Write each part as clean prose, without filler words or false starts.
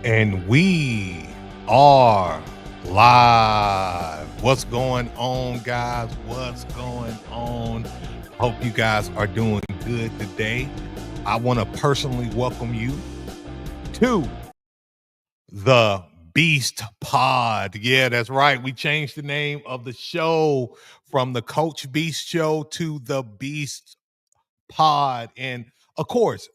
And we are live. What's going on, guys? What's going on? Hope you guys are doing good today. I want to personally welcome you to the Beast Pod. Yeah, that's right. We changed the name of the show from the Coach Beast Show to the Beast Pod. And of course,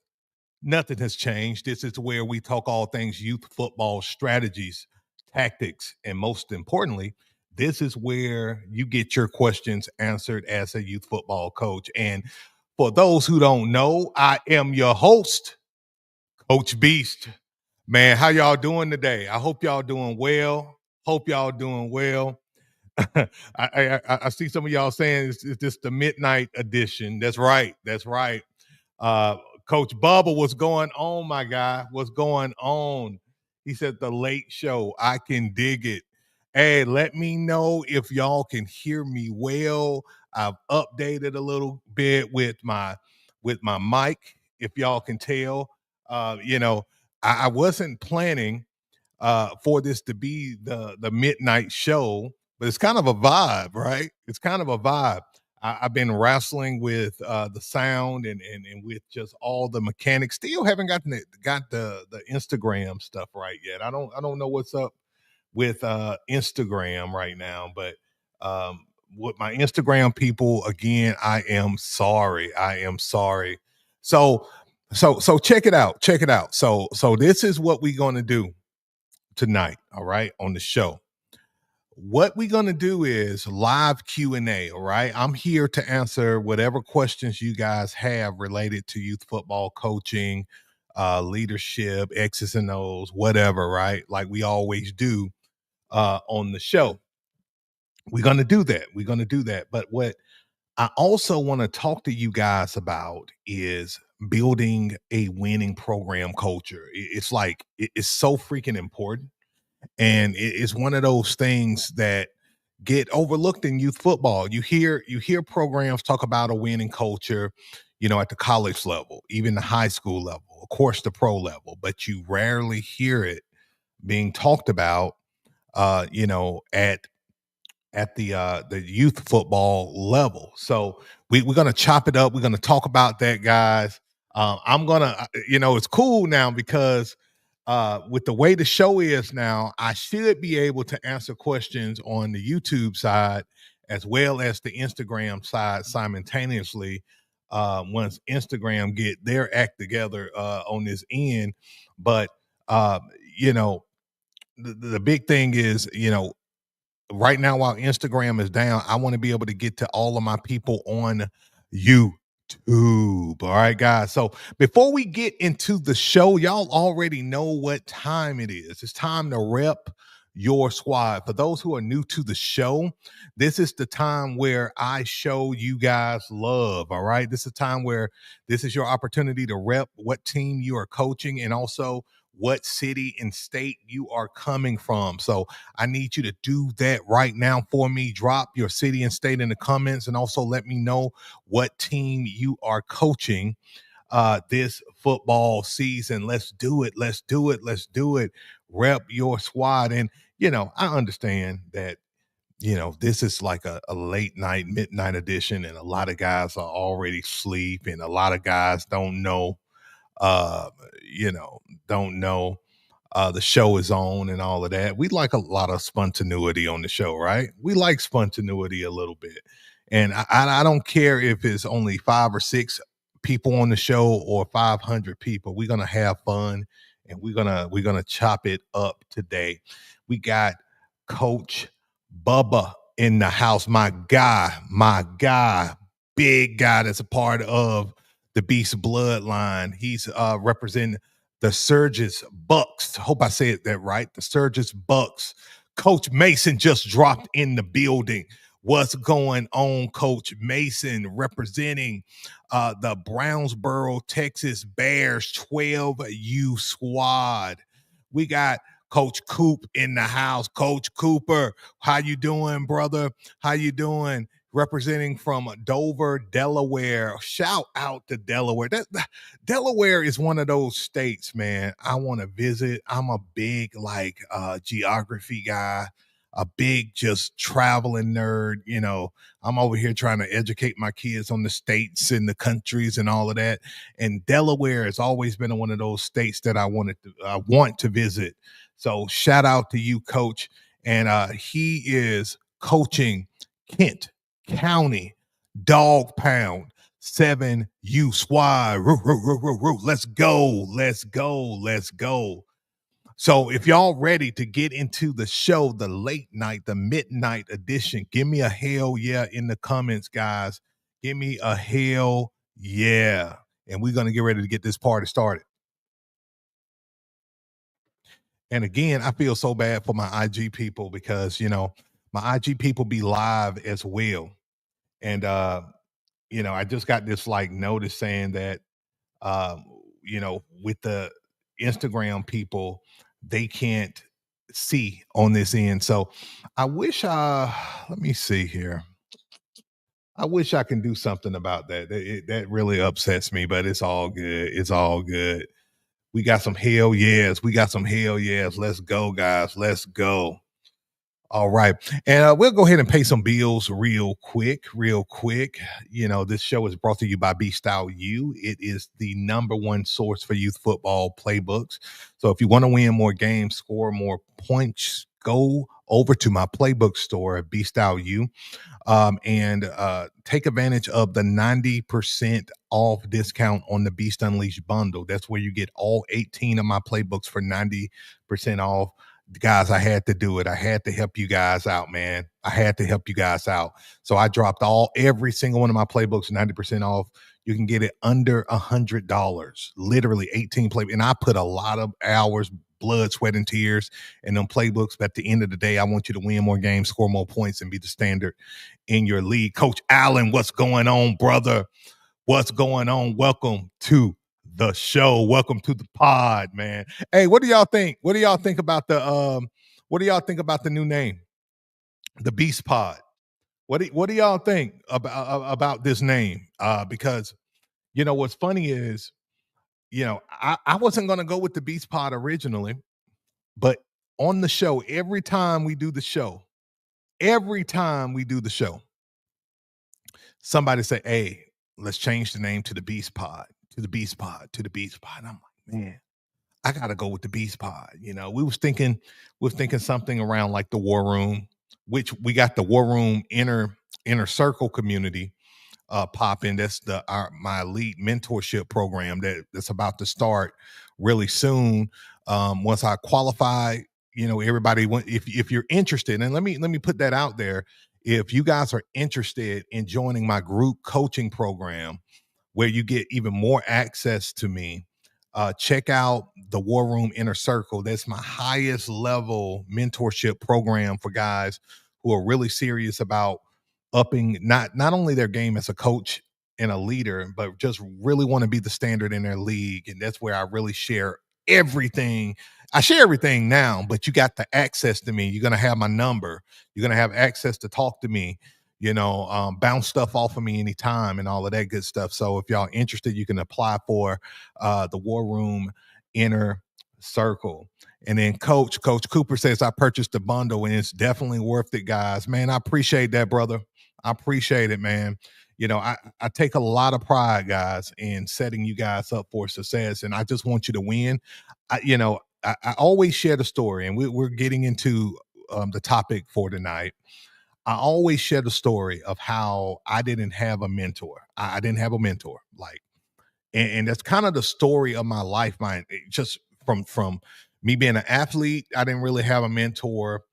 nothing has changed. This is where we talk all things youth football strategies, tactics, and most importantly, this is where you get your questions answered as a youth football coach. And for those who don't know, I am your host, Coach Beast. Man, how y'all doing today? I hope y'all doing well. Hope y'all doing well. I see some of y'all saying it's just the midnight edition. That's right. That's right. Uh, Coach Bubba, what's going on, my guy? What's going on? He said the late show. I can dig it. Hey, let me know if y'all can hear me well. I've updated a little bit with my mic, if y'all can tell. I wasn't planning for this to be the midnight show, but it's kind of a vibe, right? It's kind of a vibe. I've been wrestling with the sound and with just all the mechanics. Still haven't got the Instagram stuff right yet. I don't know what's up with Instagram right now, but with my Instagram people, again, I am sorry. I am sorry. So so check it out. Check it out. So this is what we're gonna do tonight, all right, on the show. What we're going to do is live Q&A, all right? I'm here to answer whatever questions you guys have related to youth football coaching, leadership, X's and O's, whatever, right? Like we always do on the show. We're going to do that. We're going to do that. But what I also want to talk to you guys about is building a winning program culture. It's like, it's so freaking important, and it's one of those things that get overlooked in youth football. You hear programs talk about a winning culture, at the college level, even the high school level, of course the pro level, but you rarely hear it being talked about at the youth football level. So we're gonna chop it up. We're gonna talk about that, guys. I'm gonna, it's cool now because with the way the show is now, I should be able to answer questions on the YouTube side as well as the Instagram side simultaneously. Once Instagram get their act together on this end, but uh, you know, the big thing is, right now while Instagram is down, I want to be able to get to all of my people on YouTube. All right, guys. So before we get into the show, y'all already know what time it is. It's time to rep your squad. For those who are new to the show, this is the time where I show you guys love. All right. This is a time where this is your opportunity to rep what team you are coaching and also what city and state you are coming from. So I need you to do that right now for me. Drop your city and state in the comments and also let me know what team you are coaching this football season. Let's do it. Let's do it. Let's do it. Rep your squad. And, I understand that, this is like a late night, midnight edition, and a lot of guys are already asleep, and a lot of guys uh, you know, don't know the show is on and all of that. We like a lot of spontaneity on the show, right? We like spontaneity a little bit. And I don't care if it's only 5 or 6 people on the show or 500 people. We're gonna have fun and we're gonna chop it up today. We got Coach Bubba in the house, my guy, big guy that's a part of the Beast bloodline. He's representing the Surges Bucks. Hope I said that right. The Surges Bucks. Coach Mason just dropped in the building. What's going on, Coach Mason, representing the Brownsboro, Texas Bears 12U squad? We got Coach Coop in the house. Coach Cooper, how you doing, brother? How you doing? representing from Dover, Delaware. Shout out to Delaware. Delaware is one of those states, man, I want to visit. I'm a big geography guy, a big just traveling nerd. I'm over here trying to educate my kids on the states and the countries and all of that. And Delaware has always been one of those states that I want to visit. So shout out to you, Coach. And he is coaching Kent County Dog Pound 7U Squad. Let's go. Let's go. Let's go. So if y'all ready to get into the show, the late night, the midnight edition, give me a hell yeah in the comments, guys. Give me a hell yeah. And we're going to get ready to get this party started. And again, I feel so bad for my IG people because, my IG people be live as well. And, I just got this notice saying that, with the Instagram people, they can't see on this end. So I wish, let me see here. I wish I can do something about that. That really upsets me, but it's all good. It's all good. We got some hell yes. We got some hell yes. Let's go, guys. Let's go. All right. And we'll go ahead and pay some bills real quick. This show is brought to you by B-Style U. It is the #1 source for youth football playbooks. So if you want to win more games, score more points, go over to my playbook store at B-Style U. And take advantage of the 90% off discount on the Beast Unleashed bundle. That's where you get all 18 of my playbooks for 90% off. Guys, I had to do it. I had to help you guys out, man. I had to help you guys out. So I dropped every single one of my playbooks 90% off. You can get it under $100, literally 18 playbooks. And I put a lot of hours, blood, sweat, and tears in them playbooks. But at the end of the day, I want you to win more games, score more points, and be the standard in your league. Coach Allen, what's going on, brother? What's going on? Welcome to the show. Welcome to the pod, man. Hey, what do y'all think? What do y'all think about the new name? The Beast Pod. What do y'all think about this name? Because what's funny is, I wasn't gonna go with the Beast Pod originally, but on the show, every time we do the show, somebody say, hey, let's change the name to the Beast Pod, to the Beast Pod, to the Beast Pod. And I'm like, man, I gotta go with the Beast Pod. We was thinking something around like the War Room, which we got the War Room inner circle community popping. That's my elite mentorship program that's about to start really soon. Once I qualify, everybody, if you're interested, and let me put that out there. If you guys are interested in joining my group coaching program, where you get even more access to me, check out the War Room Inner Circle. That's my highest level mentorship program for guys who are really serious about upping not only their game as a coach and a leader, but just really want to be the standard in their league. And that's where I really share everything. I share everything now, but you got the access to me. You're going to have my number. You're going to have access to talk to me, bounce stuff off of me anytime and all of that good stuff. So if y'all interested, you can apply for the War Room Inner Circle. And then Coach Cooper says, I purchased the bundle and it's definitely worth it, guys. Man, I appreciate that, brother. I appreciate it, man. I take a lot of pride, guys, in setting you guys up for success. And I just want you to win. I always share the story, and we're getting into the topic for tonight. I always share the story of how I didn't have a mentor. I didn't have a mentor, and that's kind of the story of my life. Just from me being an athlete, I didn't really have a mentor.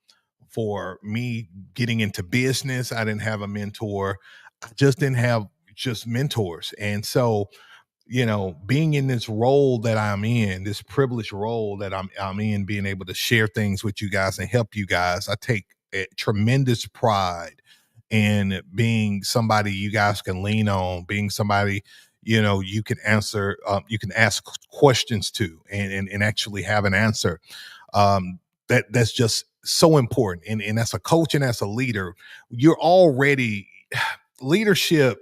For me getting into business, I didn't have a mentor. I just didn't have just mentors. And so, being in this role that I'm in, this privileged role that I'm in, being able to share things with you guys and help you guys, I take a tremendous pride in being somebody you guys can lean on, being somebody, you can answer, you can ask questions to and actually have an answer. That's just so important. And as a coach and as a leader, you're already leadership,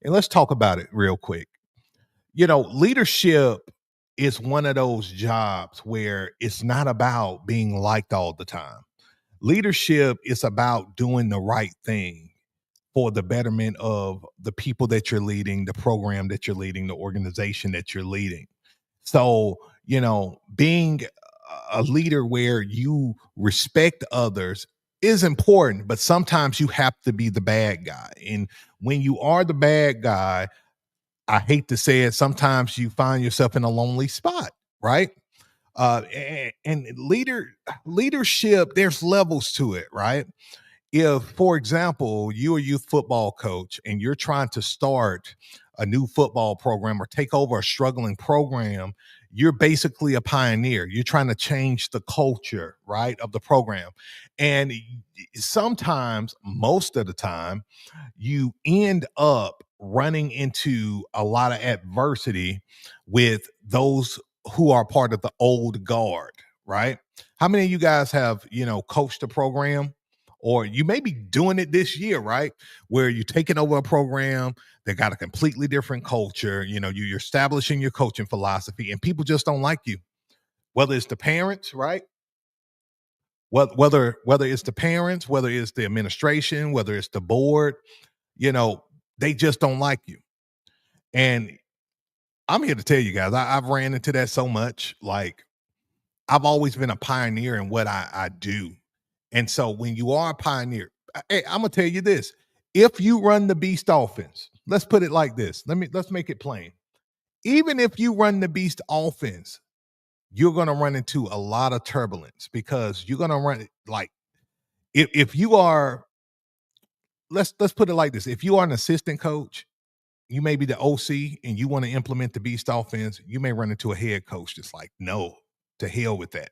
and let's talk about it real quick. Leadership is one of those jobs where it's not about being liked all the time. Leadership is about doing the right thing for the betterment of the people that you're leading, the program that you're leading, the organization that you're leading. So, being a leader where you respect others is important, but sometimes you have to be the bad guy. And when you are the bad guy, I hate to say it, sometimes you find yourself in a lonely spot, right? And leadership, there's levels to it, right? If, for example, you're a youth football coach and you're trying to start a new football program or take over a struggling program, you're basically a pioneer. You're trying to change the culture, right, of the program. And sometimes, most of the time, you end up running into a lot of adversity with those who are part of the old guard, right? How many of you guys have, coached a program, or you may be doing it this year, right? Where you're taking over a program that got a completely different culture, you're establishing your coaching philosophy and people just don't like you. Whether it's the parents, right? Whether it's the parents, whether it's the administration, whether it's the board, they just don't like you. And I'm here to tell you guys, I've ran into that so much. Like, I've always been a pioneer in what I do. And so when you are a pioneer, hey, I'm gonna tell you this. If you run the beast offense, let's put it like this. Let's make it plain. Even if you run the beast offense, you're gonna run into a lot of turbulence because you're gonna run it like if you are, let's put it like this. If you are an assistant coach, you may be the OC and you want to implement the beast offense, you may run into a head coach that's like, no, to hell with that.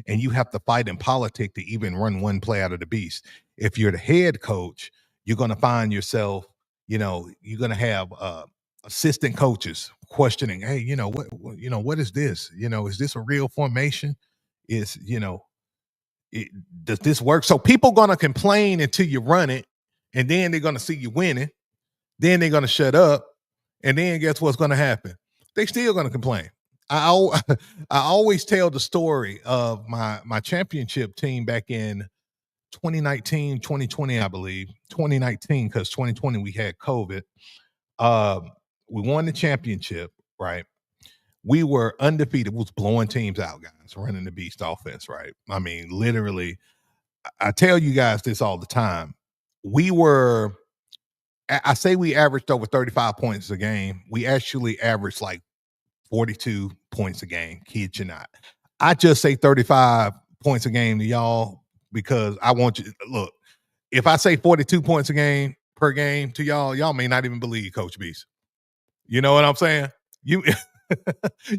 And you have to fight in politics to even run one play out of the beast. If you're the head coach, you're going to find yourself, you're going to have assistant coaches questioning, hey, what is this? Is this a real formation? Is, does this work? So people going to complain until you run it, and then they're going to see you winning. Then they're going to shut up, and then guess what's going to happen? They still going to complain. I always tell the story of my championship team back in 2019, 2020, I believe. 2019, because 2020 we had COVID. We won the championship, right? We were undefeated. We was blowing teams out, guys, running the beast offense, right? I mean, literally, I tell you guys this all the time. I say we averaged over 35 points a game. We actually averaged like 42 points a game, kid you not. I just say 35 points a game to y'all because I want you, look, if I say 42 points a game per game to y'all may not even believe Coach Beast. You know what I'm saying? You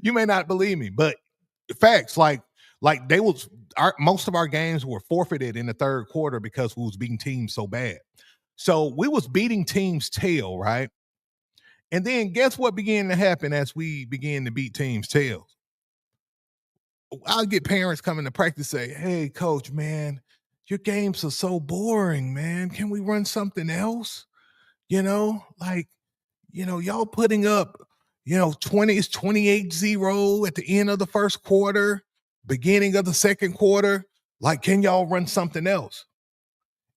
you may not believe me, but facts, like most of our games were forfeited in the third quarter because we was beating teams so bad. So we was beating teams' tail, right? And then guess what began to happen as we began to beat teams' tails? I'll get parents coming to practice say, hey, coach, man, your games are so boring, man. Can we run something else? Like, y'all putting up, 20, it's 28-0 at the end of the first quarter, beginning of the second quarter. Like, can y'all run something else?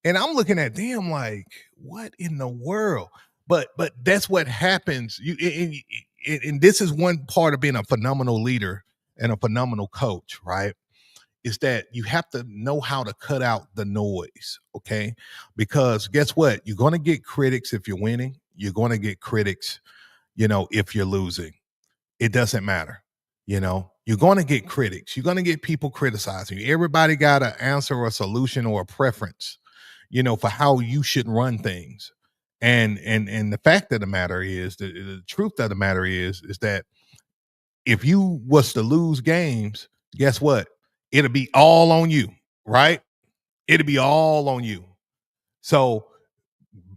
And I'm looking at them like, what in the world? But that's what happens. And this is one part of being a phenomenal leader and a phenomenal coach, right? Is that you have to know how to cut out the noise, okay? Because guess what? You're going to get critics if you're winning. You're going to get critics, if you're losing. It doesn't matter. You're going to get critics. You're going to get people criticizing you. Everybody got an answer or a solution or a preference, for how you should run things. And the fact of the matter is, the truth of the matter is that if you was to lose games, guess what? It'll be all on you, right? It'll be all on you. So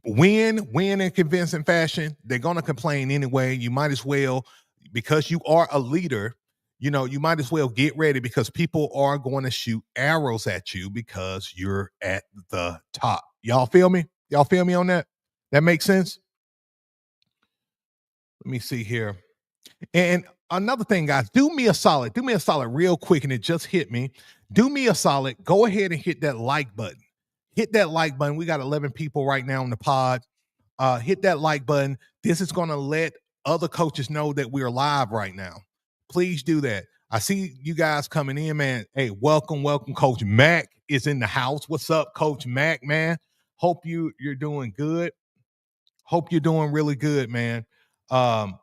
win in convincing fashion. They're going to complain anyway. You might as well, because you are a leader, you might as well get ready because people are going to shoot arrows at you because you're at the top. Y'all feel me? Y'all feel me on that? That makes sense? Let me see here. And another thing, guys, do me a solid. Do me a solid real quick, and it just hit me. Do me a solid. Go ahead and hit that like button. Hit that like button. We got 11 people right now in the pod. Hit that like button. This is going to let other coaches know that we're live right now. Please do that. I see you guys coming in, man. Hey, welcome. Coach Mac is in the house. What's up, Coach Mac, man? Hope you're doing good. Hope you're doing really good, man. Um,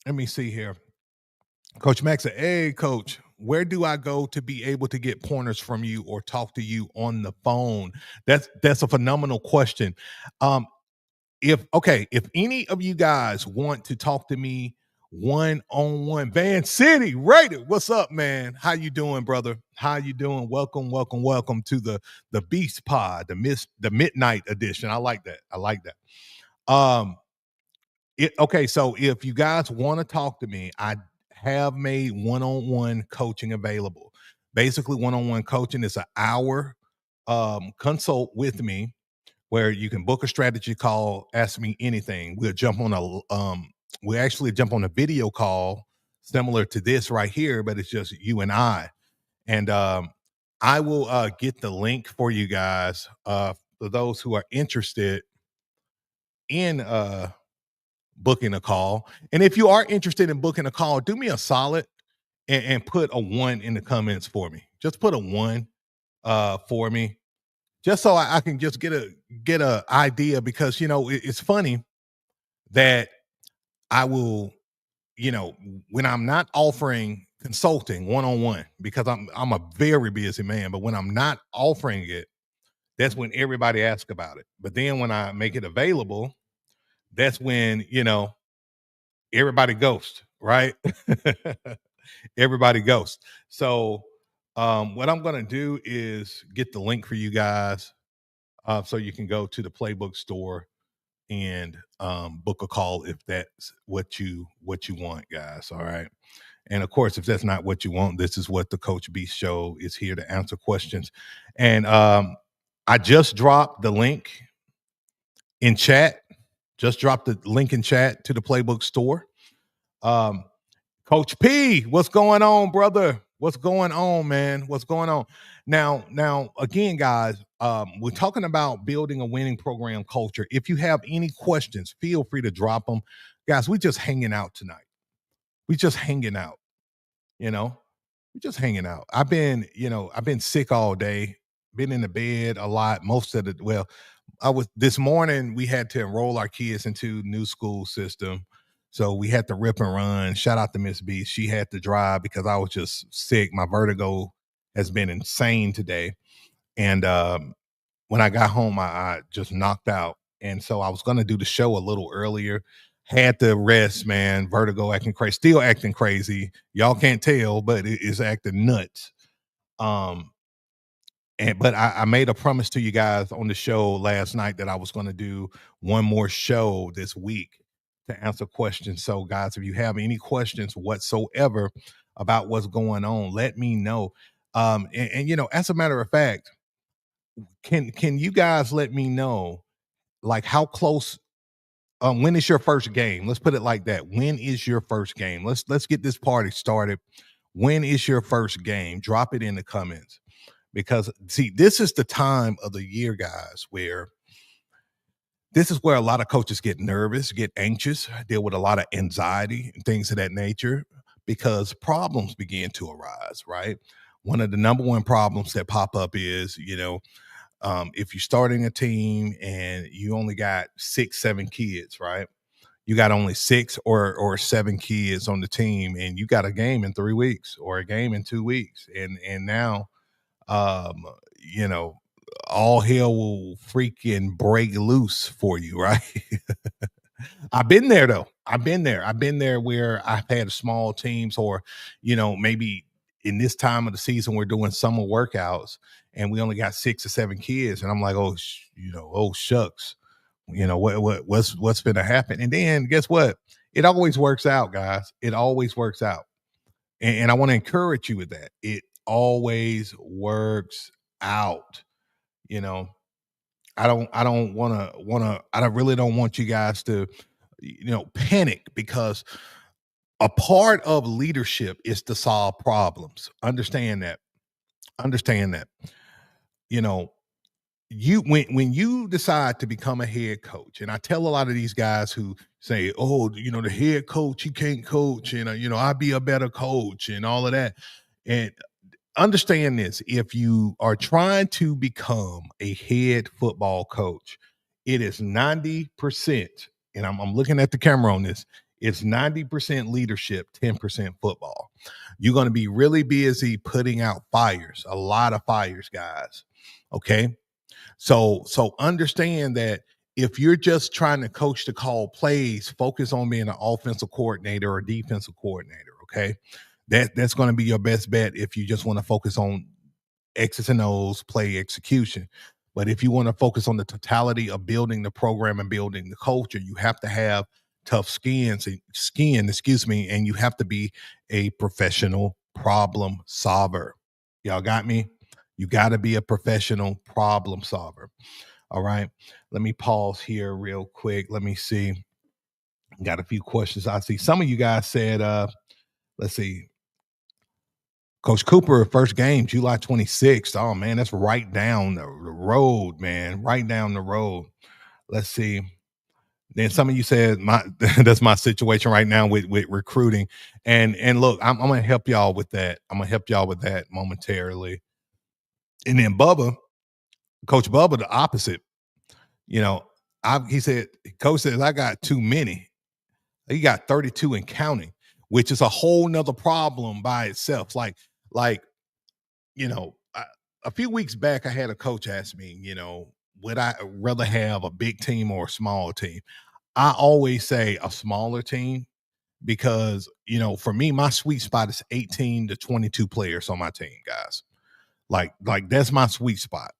let me see here. Coach Max said, "Hey, Coach, where do I go to be able to get pointers from you or talk to you on the phone?" That's a phenomenal question. Um, if any of you guys want to talk to me one on one, Van City Rated, what's up, man? How you doing, brother? How you doing? Welcome to the Beast Pod, the Midnight Edition. I like that. Um, okay, so if you guys want to talk to me, I have made one-on-one coaching available. Basically, one-on-one coaching is an hour consult with me where you can book a strategy call, ask me anything. We actually jump on a video call similar to this right here, but it's just you and I. And I will get the link for you guys for those who are interested in booking a call. And if you are interested in booking a call, do me a solid and put a 1 in the comments for me. Just put a 1 for me, just so I can just get a idea, because it's funny that I will, when I'm not offering consulting one-on-one, because I'm a very busy man, but when I'm not offering it, that's when everybody asks about it. But then when I make it available, that's when everybody ghosts, right? Everybody ghosts. So what I'm going to do is get the link for you guys so you can go to the Playbook store and book a call if that's what you want, guys. All right. And of course, if that's not what you want, this is what the Coach B Show is here to answer questions. And I just dropped the link in chat. Just dropped the link in chat to the Playbook store. Coach P, what's going on, brother? What's going on, man? What's going on? Now, again, guys, we're talking about building a winning program culture. If you have any questions, feel free to drop them. Guys, we just hanging out tonight. We just hanging out, you know. We just hanging out. I've been sick all day, been in the bed a lot, most of the I was this morning. We had to enroll our kids into new school system, so we had to rip and run. Shout out to Miss B. She had to drive because I was just sick. My vertigo has been insane today, and when I got home, I just knocked out. And so I was going to do the show a little earlier. Had to rest, man. Vertigo acting crazy, still acting crazy. Y'all can't tell, but it is acting nuts. But I made a promise to you guys on the show last night that I was going to do one more show this week to answer questions. So, guys, if you have any questions whatsoever about what's going on, let me know. As a matter of fact, can you guys let me know, like, how close? When is your first game? Let's put it like that. When is your first game? Let's get this party started. When is your first game? Drop it in the comments. Because, see, this is the time of the year, guys, where this is where a lot of coaches get nervous, get anxious, deal with a lot of anxiety and things of that nature, because problems begin to arise, right? One of the number one problems that pop up is, if you're starting a team and you only got 6, 7 kids, right? You got only 6 or 7 kids on the team, and you got a game in 3 weeks or a game in 2 weeks. And now, you know, all hell will freaking break loose for you, right? I've been there though. I've been there where I've had small teams, or, maybe in this time of the season, we're doing summer workouts and we only got 6 or 7 kids. And I'm like, oh shucks, what's going to happen? And then guess what? It always works out, guys. It always works out. And I want to encourage you with that. It always works out, you know. I really don't want you guys to, panic, because a part of leadership is to solve problems. Understand that. Understand that. You know, you when you decide to become a head coach, and I tell a lot of these guys who say, "Oh, the head coach, he can't coach, and I'd be a better coach," and all of that. And understand this: if you are trying to become a head football coach, it is 90%, and I'm looking at the camera on this. It's 90% leadership, 10% football. You're going to be really busy putting out fires, a lot of fires, guys. Okay. So understand that if you're just trying to coach to call plays, focus on being an offensive coordinator or defensive coordinator. Okay. That's going to be your best bet if you just want to focus on X's and O's, play execution. But if you want to focus on the totality of building the program and building the culture, you have to have tough excuse me, and you have to be a professional problem solver. Y'all got me? You got to be a professional problem solver. All right. Let me pause here real quick. Let me see. Got a few questions. I see some of you guys said, let's see, Coach Cooper, first game, July 26th. Oh, man, that's right down the road, man. Right down the road. Let's see. Then some of you said that's my situation right now with recruiting. And look, I'm gonna help y'all with that. I'm gonna help y'all with that momentarily. And then Coach Bubba, the opposite. You know, he said, Coach says, I got too many. He got 32 and counting, which is a whole nother problem by itself. Like, a few weeks back, I had a coach ask me, would I rather have a big team or a small team? I always say a smaller team because, for me, my sweet spot is 18 to 22 players on my team, guys. Like that's my sweet spot.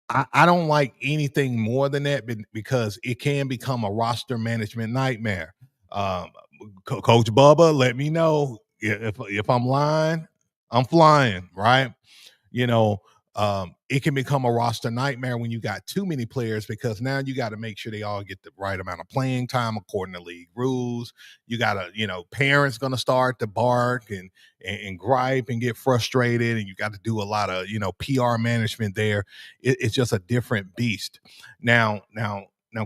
I don't like anything more than that because it can become a roster management nightmare. Um, Coach Bubba, let me know if I'm lying. I'm flying, right? you know, it can become a roster nightmare when you got too many players because now you got to make sure they all get the right amount of playing time according to league rules. You got to, parents going to start to bark and gripe and get frustrated, and you got to do a lot of, PR management there. It's just a different beast. Now,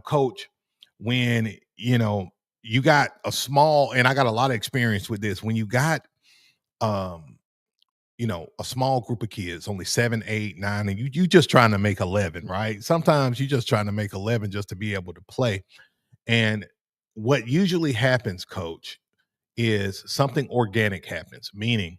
coach, when you got a small, and I got a lot of experience with this. When you got um a small group of kids, only 7, 8, 9, and you just trying to make 11, right? Sometimes you just trying to make 11 just to be able to play. And what usually happens, coach, is something organic happens, meaning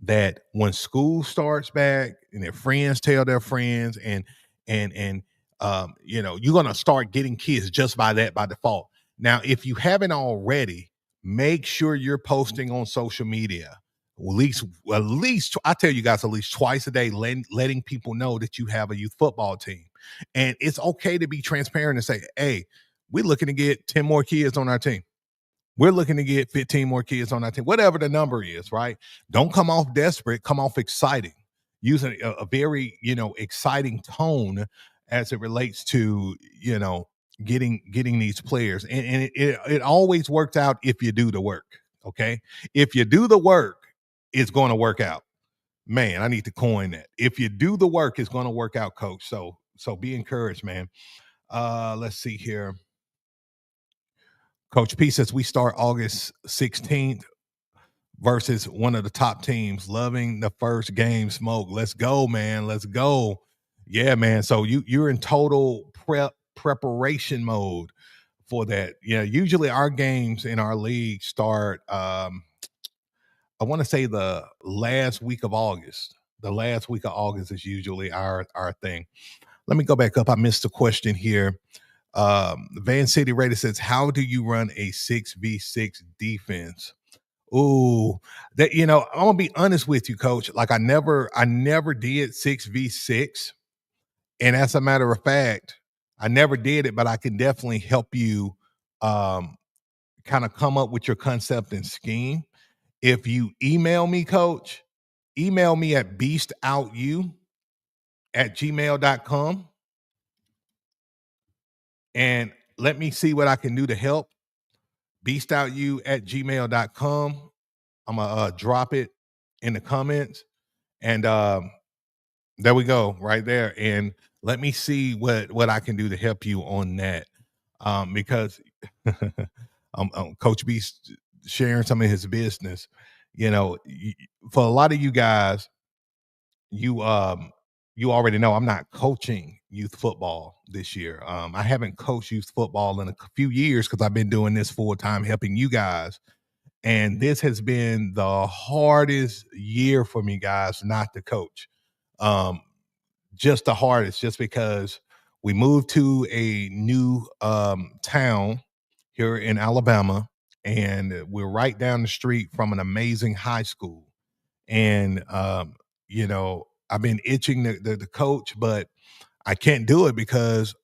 that when school starts back and their friends tell their friends and you're going to start getting kids just by that by default. Now, if you haven't already, make sure you're posting on social media at least I tell you guys at least twice a day, letting people know that you have a youth football team. And it's okay to be transparent and say, hey, we're looking to get 10 more kids on our team. We're looking to get 15 more kids on our team, whatever the number is, right? Don't come off desperate, come off exciting. Using a very, exciting tone as it relates to, getting these players. And it always works out if you do the work. Okay. If you do the work, it's going to work out. Man, I need to coin that. If you do the work, it's going to work out, coach. So be encouraged, man. Let's see here. Coach P says we start August 16th versus one of the top teams. Loving the first game, Smoke. Let's go, man. Let's go. Yeah, man. So you're in total preparation mode for that. Yeah, usually our games in our league start I want to say the last week of August. The last week of August is usually our thing. Let me go back up. I missed a question here. Van City Raider says, how do you run a 6v6 defense? Ooh, that I'm gonna be honest with you, coach. Like I never did 6v6. And as a matter of fact, I never did it, but I can definitely help you kind of come up with your concept and scheme. If you email me, coach, email me at beastoutyou@gmail.com. and let me see what I can do to help. Beastoutyou@gmail.com. I'm gonna drop it in the comments, and there we go, right there. And let me see what I can do to help you on that, because Coach Beast sharing some of his business. For a lot of you guys, you you already know I'm not coaching youth football this year. I haven't coached youth football in a few years because I've been doing this full time, helping you guys. And this has been the hardest year for me, guys, not to coach. Um, just the hardest, just because we moved to a new town here in Alabama, and we're right down the street from an amazing high school. And I've been itching the coach, but I can't do it because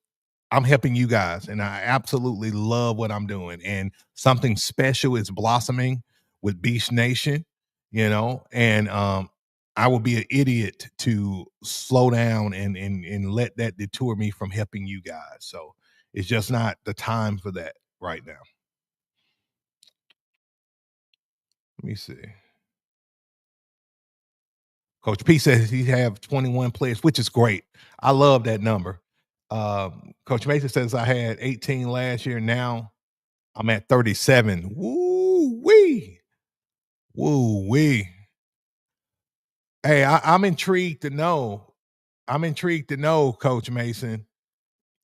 I'm helping you guys, and I absolutely love what I'm doing. And something special is blossoming with Beast Nation, and I would be an idiot to slow down and let that detour me from helping you guys. So it's just not the time for that right now. Let me see. Coach P says he have 21 players, which is great. I love that number. Coach Mason says I had 18 last year. Now I'm at 37. Woo wee. Woo wee. Hey, I'm intrigued to know. I'm intrigued to know, Coach Mason,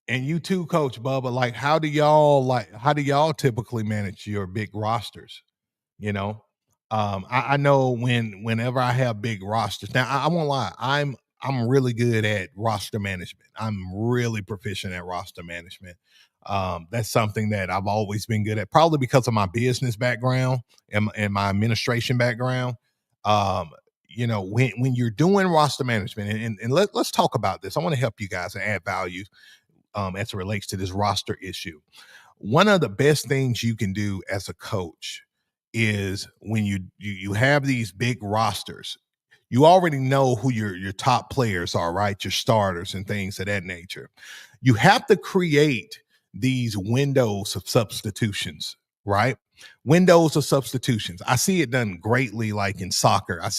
and you too, Coach Bubba. Like, how do y'all typically manage your big rosters? You know, I know whenever I have big rosters. Now, I won't lie, I'm really good at roster management. I'm really proficient at roster management. That's something that I've always been good at, probably because of my business background and my administration background. Um, when you're doing roster management, and let's talk about this. I want to help you guys and add value as it relates to this roster issue. One of the best things you can do as a coach is when you have these big rosters, you already know who your top players are, right? Your starters and things of that nature. You have to create these windows of substitutions, right? Windows of substitutions. I see it done greatly, like in soccer. I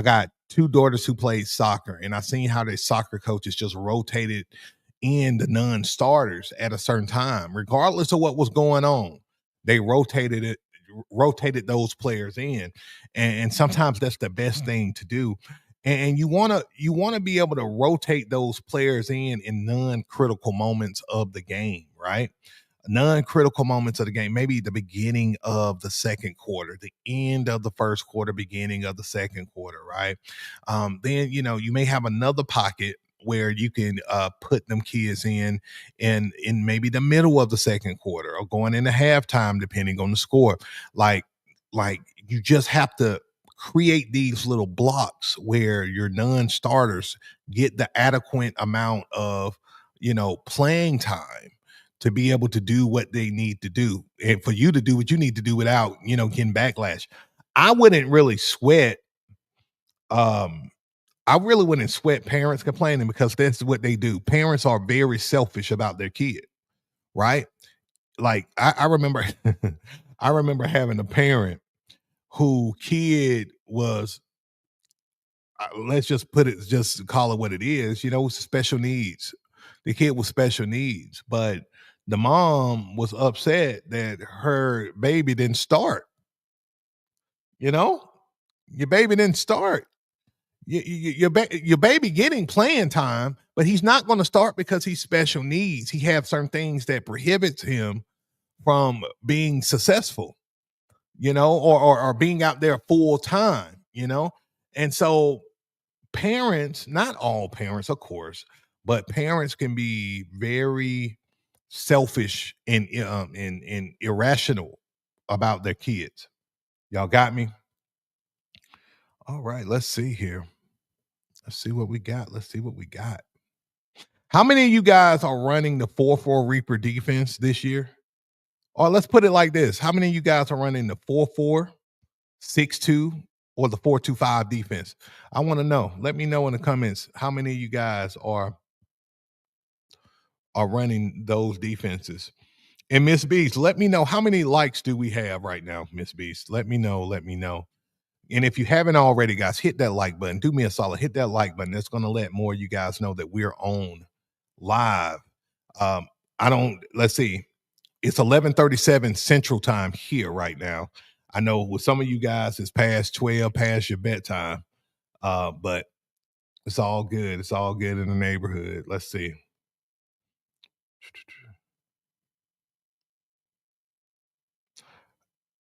got two daughters who played soccer, and I seen how their soccer coaches just rotated in the non-starters at a certain time, regardless of what was going on. They rotated those players in, and sometimes that's the best thing to do. And you want to be able to rotate those players in non-critical moments of the game, right? Non-critical moments of the game, maybe the beginning of the second quarter, the end of the first quarter, beginning of the second quarter, right? Then you may have another pocket where you can put them kids in maybe the middle of the second quarter or going into halftime, depending on the score. Like like you just have to create these little blocks where your non-starters get the adequate amount of playing time to be able to do what they need to do, and for you to do what you need to do without getting backlash. I wouldn't really sweat um I really wouldn't sweat parents complaining, because that's what they do. Parents are very selfish about their kid, right? Like I remember I remember having a parent who kid was, let's just call it what it is, special needs. The kid was special needs, but the mom was upset that her baby didn't start, you know? Your baby didn't start. Your baby getting playing time, but he's not going to start because he's special needs. He have certain things that prohibits him from being successful, or being out there full time, and so parents, not all parents, of course, but parents can be very selfish and irrational about their kids. Y'all got me? All right, let's see here. Let's see what we got. Let's see what we got. How many of you guys are running the 4-4 Reaper defense this year? Or let's put it like this. How many of you guys are running the 4-4, 6-2, or the 4-2-5 defense? I want to know. Let me know in the comments how many of you guys are running those defenses. And Miss Beast, let me know how many likes do we have right now, Miss Beast. Let me know. Let me know. And if you haven't already, guys, hit that like button. Do me a solid. Hit that like button. That's going to let more of you guys know that we're on live. I don't. Let's see. It's 11:37 Central Time here right now. I know with some of you guys, it's past 12, past your bedtime. But it's all good. It's all good in the neighborhood. Let's see.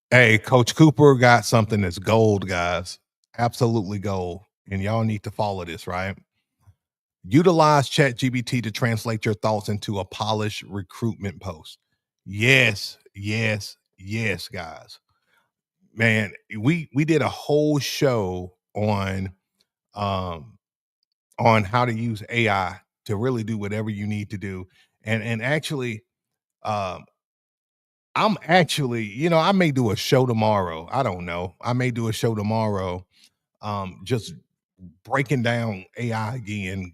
Hey, Coach Cooper got something that's gold, guys. Absolutely gold. And y'all need to follow this, right? Utilize ChatGPT to translate your thoughts into a polished recruitment post. Yes, yes, yes, guys. Man, we did a whole show um on how to use AI to really do whatever you need to do. And actually, um, I'm actually, I may do a show tomorrow. I don't know. I may do a show tomorrow, just breaking down AI again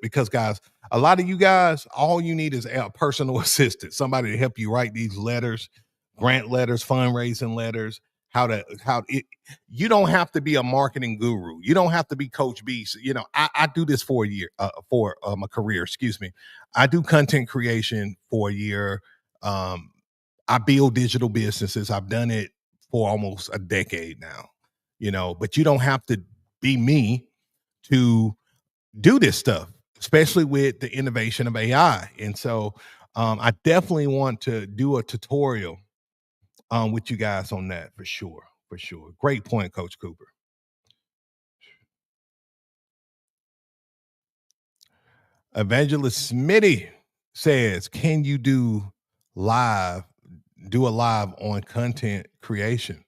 because guys, a lot of you guys, all you need is a personal assistant, somebody to help you write these letters, grant letters, fundraising letters. You don't have to be a marketing guru. You don't have to be Coach Beast. I do this for a year, for a career. Excuse me. I do content creation for a year. Um, I build digital businesses. I've done it for almost a decade now. But you don't have to be me to do this stuff, especially with the innovation of AI. And so I definitely want to do a tutorial with you guys on that for sure. For sure. Great point, Coach Cooper. Evangelist Smitty says, can you live, do a live on content creation?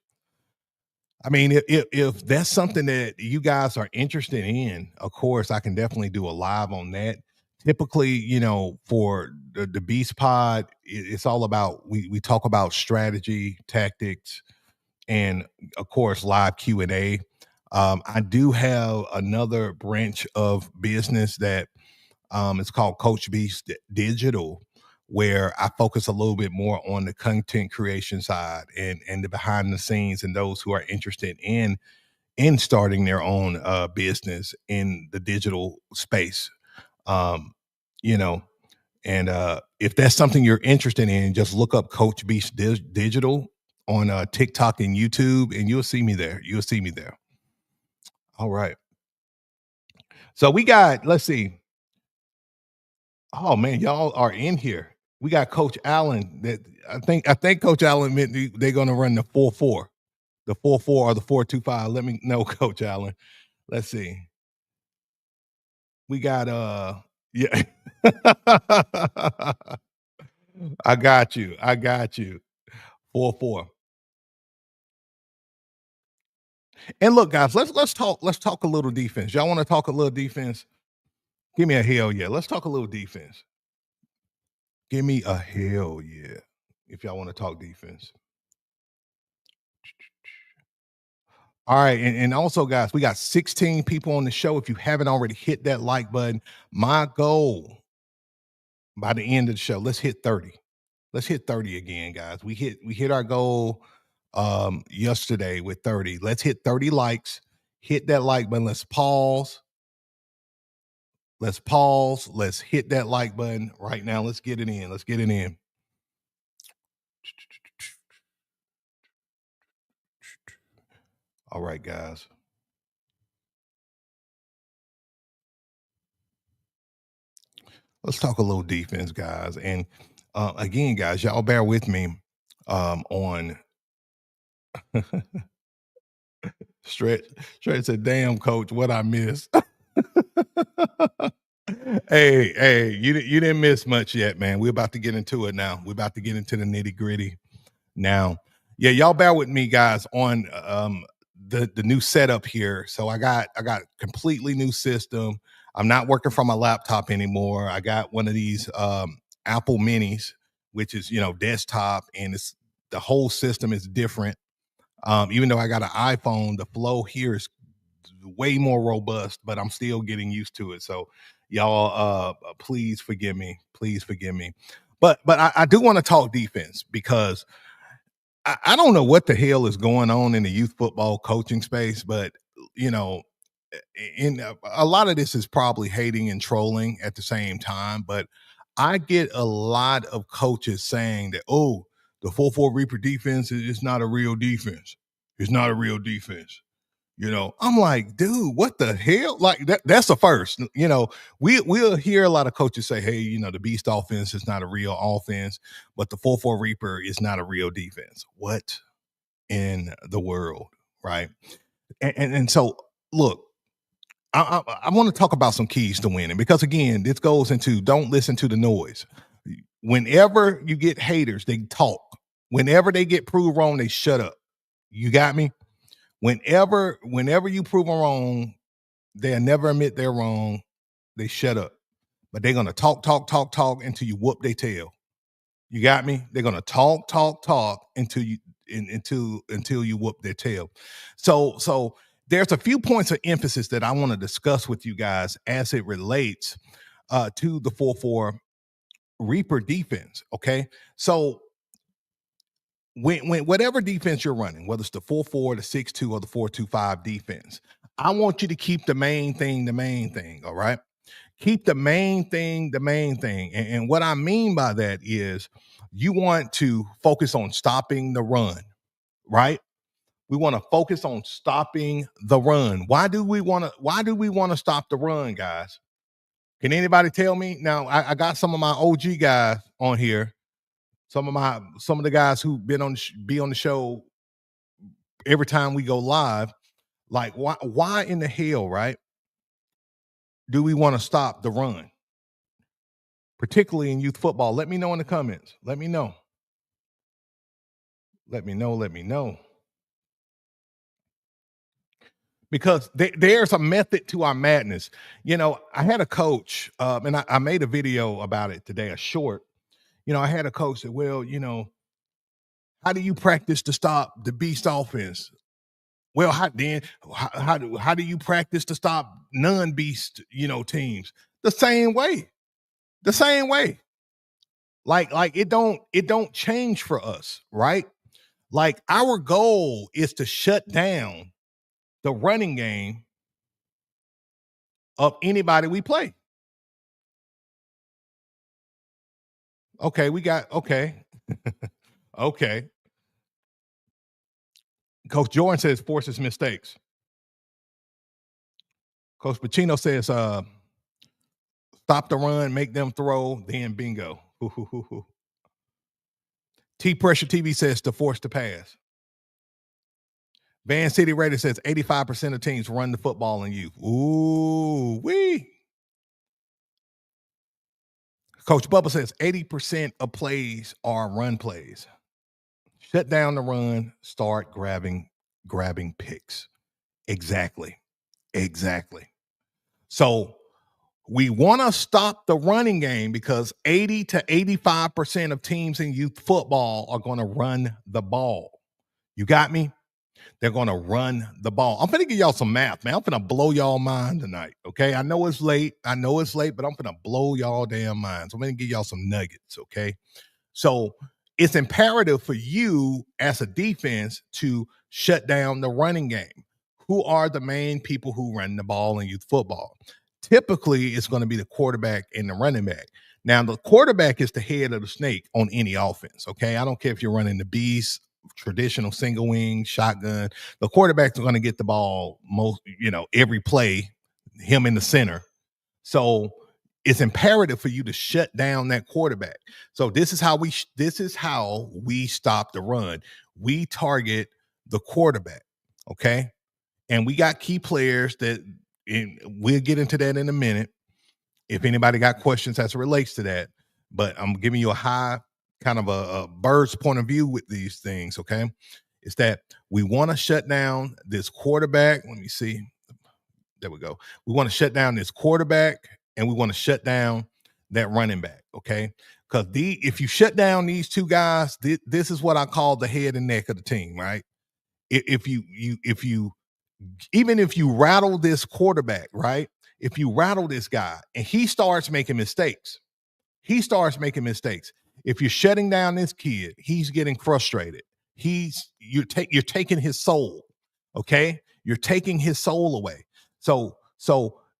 I mean, if that's something that you guys are interested in, of course, I can definitely do a live on that. Typically, for the Beast Pod, it's all about we talk about strategy, tactics, and of course, live Q&A. I do have another branch of business that it's called Coach Beast Digital, where I focus a little bit more on the content creation side and the behind the scenes and those who are interested in starting their own business in the digital space. Um, you know, and if that's something you're interested in, just look up Coach Beast Digital on TikTok and YouTube, and you'll see me there. You'll see me there. All right. So we got, let's see. Oh man, y'all are in here. We got Coach Allen. That I think Coach Allen meant they're going to run the 4-4, the 4-4 or the 4-2-5. Let me know, Coach Allen. Let's see. We got yeah. I got you. I got you. 4-4. And look, guys, let's talk a little defense. Y'all want to talk a little defense? Give me a hell yeah. Let's talk a little defense. Give me a hell yeah. If y'all want to talk defense. All right, and also, guys, we got 16 people on the show. If you haven't already hit that like button, my goal by the end of the show, let's hit 30. Let's hit 30 again, guys. We hit our goal yesterday with 30. Let's hit 30 likes. Hit that like button. Let's pause. Let's pause. Let's hit that like button right now. Let's get it in. Let's get it in. All right, guys. Let's talk a little defense, guys. And again, guys, y'all bear with me on stretch. Stretch said, "Damn, coach, what I missed." Hey, you didn't miss much yet, man. We're about to get into it now. We're about to get into the nitty gritty now. Yeah, y'all bear with me, guys, on the new setup here. So I got completely new system. I'm not working from my laptop anymore. I got one of these Apple Minis, which is desktop, and it's the whole system is different. Even though I got an iPhone, the flow here is way more robust, but I'm still getting used to it. So y'all, please forgive me. Please forgive me. But I do want to talk defense because I don't know what the hell is going on in the youth football coaching space, but you know, in a lot of this is probably hating and trolling at the same time. But I get a lot of coaches saying that, oh, the 4-4 Reaper defense is not a real defense. It's not a real defense. I'm like, dude, what the hell? Like that's the first. We'll hear a lot of coaches say, hey, the beast offense is not a real offense, but the 4-4 Reaper is not a real defense. What in the world? Right. And so look, I want to talk about some keys to winning because again, this goes into don't listen to the noise. Whenever you get haters, they talk. Whenever they get proved wrong, they shut up. You got me? Whenever you prove them wrong, they'll never admit they're wrong. They shut up. But they're gonna talk until you whoop their tail. You got me? They're gonna talk until you whoop their tail. So there's a few points of emphasis that I want to discuss with you guys as it relates to the 4-4 Reaper defense. Okay. So when whatever defense you're running, whether it's the 4-4, the 6-2, or the 4-2-5 defense, I want you to keep the main thing. All right. Keep the main thing. And what I mean by that is you want to focus on stopping the run, right? We want to focus on stopping the run. Why do we want to stop the run, guys? Can anybody tell me? Now, I got some of my OG guys on here. Some of the guys who've been be on the show every time we go live. Like, why in the hell, right? Do we want to stop the run? Particularly in youth football. Let me know in the comments. Let me know. Because there's a method to our madness. I had a coach, and I made a video about it today, a short. I had a coach that, well, how do you practice to stop the beast offense? Well, how do you practice to stop non-beast, teams? The same way. Like it don't change for us, right? Like our goal is to shut down the running game of anybody we play. Okay, okay. Coach Jordan says forces mistakes. Coach Pacino says stop the run, make them throw, then bingo. T Pressure TV says to force the pass. Van City Raider says 85% of teams run the football in youth. Ooh, wee. Coach Bubba says 80% of plays are run plays. Shut down the run, start grabbing picks. Exactly. So we want to stop the running game because 80 to 85% of teams in youth football are going to run the ball. You got me? They're going to run the ball. I'm going to give y'all some math, man. I'm going to blow y'all mind tonight, okay? I know it's late, but I'm going to blow y'all damn minds. I'm going to give y'all some nuggets, okay? So it's imperative for you as a defense to shut down the running game. Who are the main people who run the ball in youth football? Typically, it's going to be the quarterback and the running back. Now, the quarterback is the head of the snake on any offense, okay? I don't care if you're running the beast, traditional single wing, shotgun. The quarterback's going to get the ball every play, him in the center. So it's imperative for you to shut down that quarterback. So this is how we stop the run. We target the quarterback, okay? And we got key players and we'll get into that in a minute if anybody got questions as it relates to that. But I'm giving you a high kind of a bird's point of view with these things, okay? It's that we want to shut down this quarterback. Let me see. There we go. We want to shut down this quarterback and we want to shut down that running back, okay? Because if you shut down these two guys, this is what I call the head and neck of the team, right? If you Even if you rattle this quarterback, right? If you rattle this guy and he starts making mistakes, If you're shutting down this kid, he's getting frustrated. You're taking his soul. Okay, you're taking his soul away. So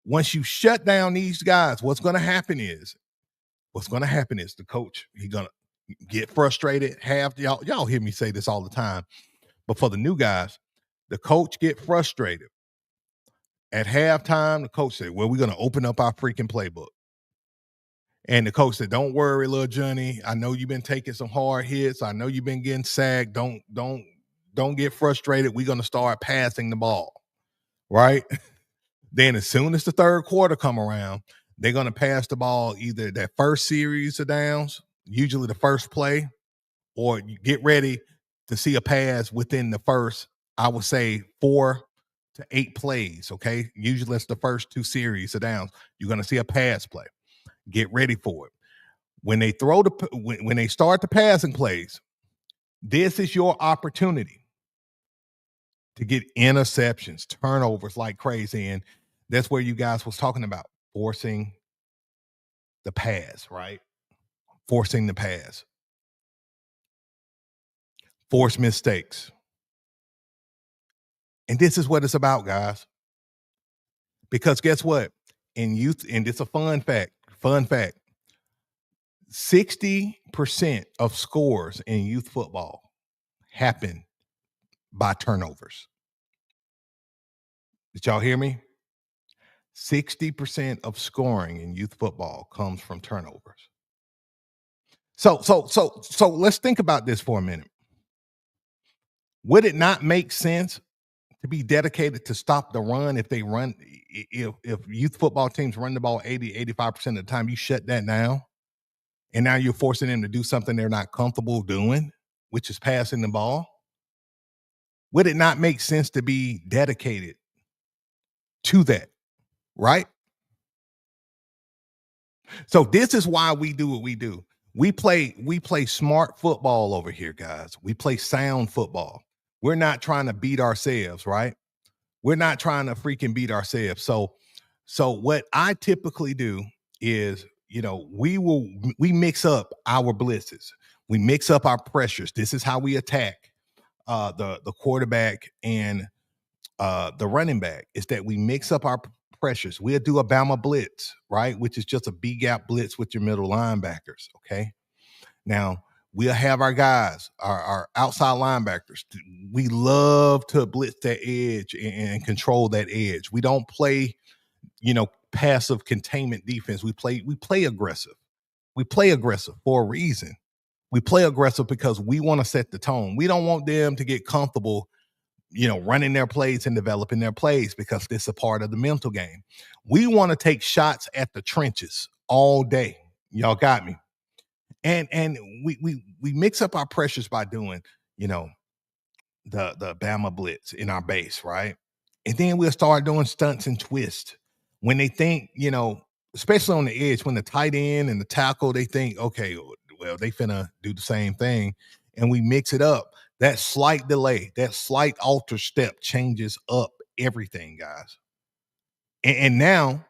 once you shut down these guys, what's going to happen is the coach, he's gonna get frustrated. Have y'all hear me say this all the time, but for the new guys, the coach get frustrated. At halftime, the coach said, "Well, we're gonna open up our freaking playbook." And the coach said, "Don't worry, little Johnny. I know you've been taking some hard hits. I know you've been getting sacked. Don't get frustrated. We're gonna start passing the ball." Right? Then as soon as the third quarter come around, they're gonna pass the ball either that first series of downs, usually the first play, or you get ready to see a pass within the first, I would say, 4 to 8 plays. Okay. Usually that's the first 2 series of downs. You're gonna see a pass play. Get ready for it. When they when they start the passing plays, this is your opportunity to get interceptions, turnovers like crazy. And that's where you guys was talking about forcing the pass, right? Forcing the pass. Force mistakes. And this is what it's about, guys. Because guess what? In youth, and it's a fun fact, 60% of scores in youth football happen by turnovers. Did y'all hear me? 60% of scoring in youth football comes from turnovers. So let's think about this for a minute. Would it not make sense to be dedicated to stop the run if youth football teams run the ball 80-85% of the time? You shut that down, and now you're forcing them to do something they're not comfortable doing, which is passing the ball. Would it not make sense to be dedicated to that, right? So this is why we do what we do. We play smart football over here, guys. We play sound football. We're not trying to beat ourselves, right? We're not trying to freaking beat ourselves. So what I typically do is, we mix up our blitzes. We mix up our pressures. This is how we attack the quarterback and the running back, is that we mix up our pressures. We'll do a Bama blitz, right? Which is just a B gap blitz with your middle linebackers. Okay. Now we'll have our guys, our outside linebackers. We love to blitz that edge and control that edge. We don't play, passive containment defense. We play aggressive. We play aggressive for a reason. We play aggressive because we want to set the tone. We don't want them to get comfortable, running their plays and developing their plays, because this is a part of the mental game. We want to take shots at the trenches all day. Y'all got me. And we mix up our pressures by doing, the Bama blitz in our base, right? And then we'll start doing stunts and twists. When they think, especially on the edge, when the tight end and the tackle, they think, okay, well, they finna do the same thing. And we mix it up. That slight delay, that slight alter step changes up everything, guys. And now,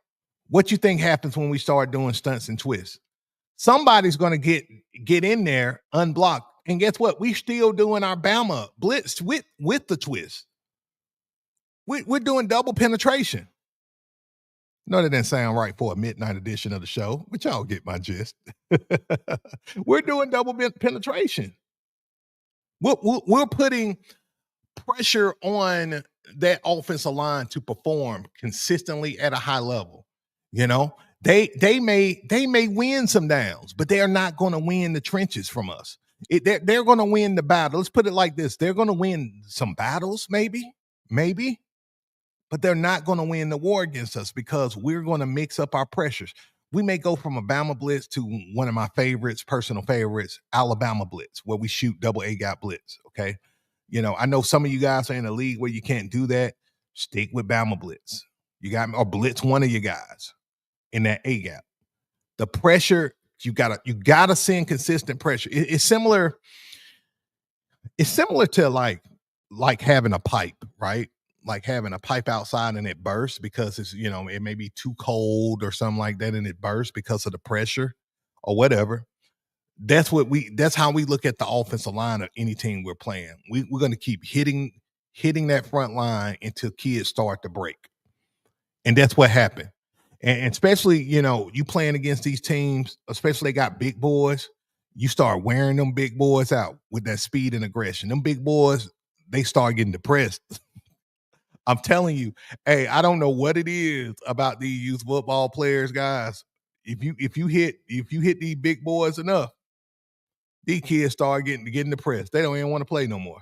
what you think happens when we start doing stunts and twists? Somebody's going to get in there unblocked. And guess what? We still doing our Bama blitz with the twist. We're doing double penetration. No, that didn't sound right for a midnight edition of the show, but y'all get my gist. We're doing double penetration. We're putting pressure on that offensive line to perform consistently at a high level. They may win some downs, but they are not going to win the trenches from us. They're going to win the battle. Let's put it like this: they're going to win some battles, maybe, but they're not going to win the war against us, because we're going to mix up our pressures. We may go from a Bama blitz to one of my personal favorites, Alabama blitz, where we shoot double A gap blitz. Okay. I know some of you guys are in a league where you can't do that. Stick with Bama blitz. You got me, or blitz one of your guys in that A gap. The pressure, you gotta send consistent pressure. It's similar to like having a pipe, right? like having a pipe outside and it bursts because it's, it may be too cold or something like that and it bursts because of the pressure or whatever. That's how we look at the offensive line of any team we're playing. We're going to keep hitting that front line until kids start to break. And that's what happened. And especially, you playing against these teams, especially they got big boys, you start wearing them big boys out with that speed and aggression. Them big boys, they start getting depressed. I'm telling you, hey, I don't know what it is about these youth football players, guys. If you hit these big boys enough, these kids start getting depressed. They don't even want to play no more.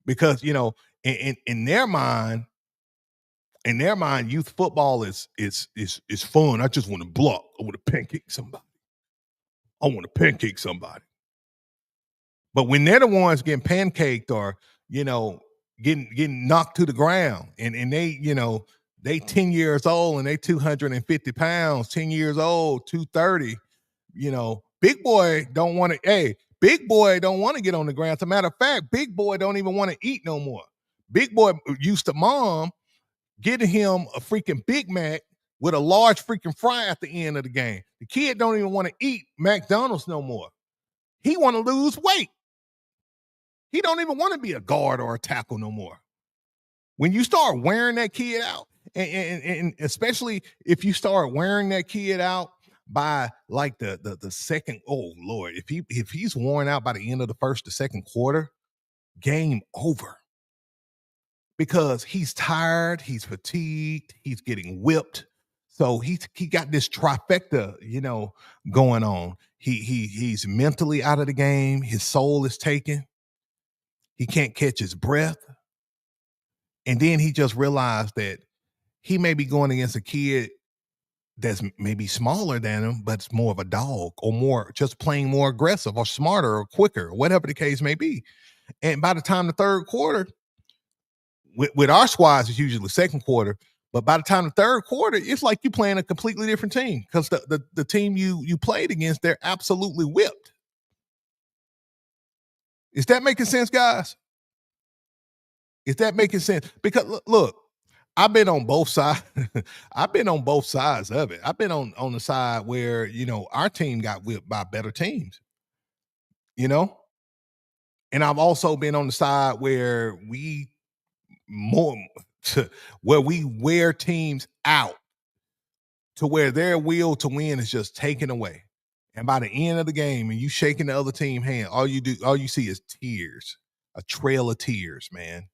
Because, in their mind, youth football is fun. I just want to block. I want to pancake somebody. But when they're the ones getting pancaked or, getting knocked to the ground and they, they 10 years old and they 250 pounds, 10 years old, 230, big boy don't want to, big boy don't want to get on the ground. As a matter of fact, big boy don't even want to eat no more. Big boy used to mom getting him a freaking Big Mac with a large freaking fry at the end of the game. The kid don't even want to eat McDonald's no more. He want to lose weight. He don't even want to be a guard or a tackle no more. When you start wearing that kid out, and especially if you start wearing that kid out by like the second, oh Lord, if he's worn out by the end of the first or second quarter, game over. Because he's tired, he's fatigued, he's getting whipped. So he got this trifecta, going on. He's mentally out of the game. His soul is taken. He can't catch his breath. And then he just realized that he may be going against a kid that's maybe smaller than him, but it's more of a dog or more just playing more aggressive or smarter or quicker, or whatever the case may be. And by the time the third quarter, with our squads, it's usually the second quarter. But by the time the third quarter, it's like you're playing a completely different team because the team you played against, they're absolutely whipped. Is that making sense, guys? Is that making sense? Because look, I've been on both sides. I've been on both sides of it. I've been on the side where, our team got whipped by better teams, and I've also been on the side where we wear teams out to where their will to win is just taken away. And by the end of the game, and you shaking the other team hand, all you see is tears, a trail of tears, man,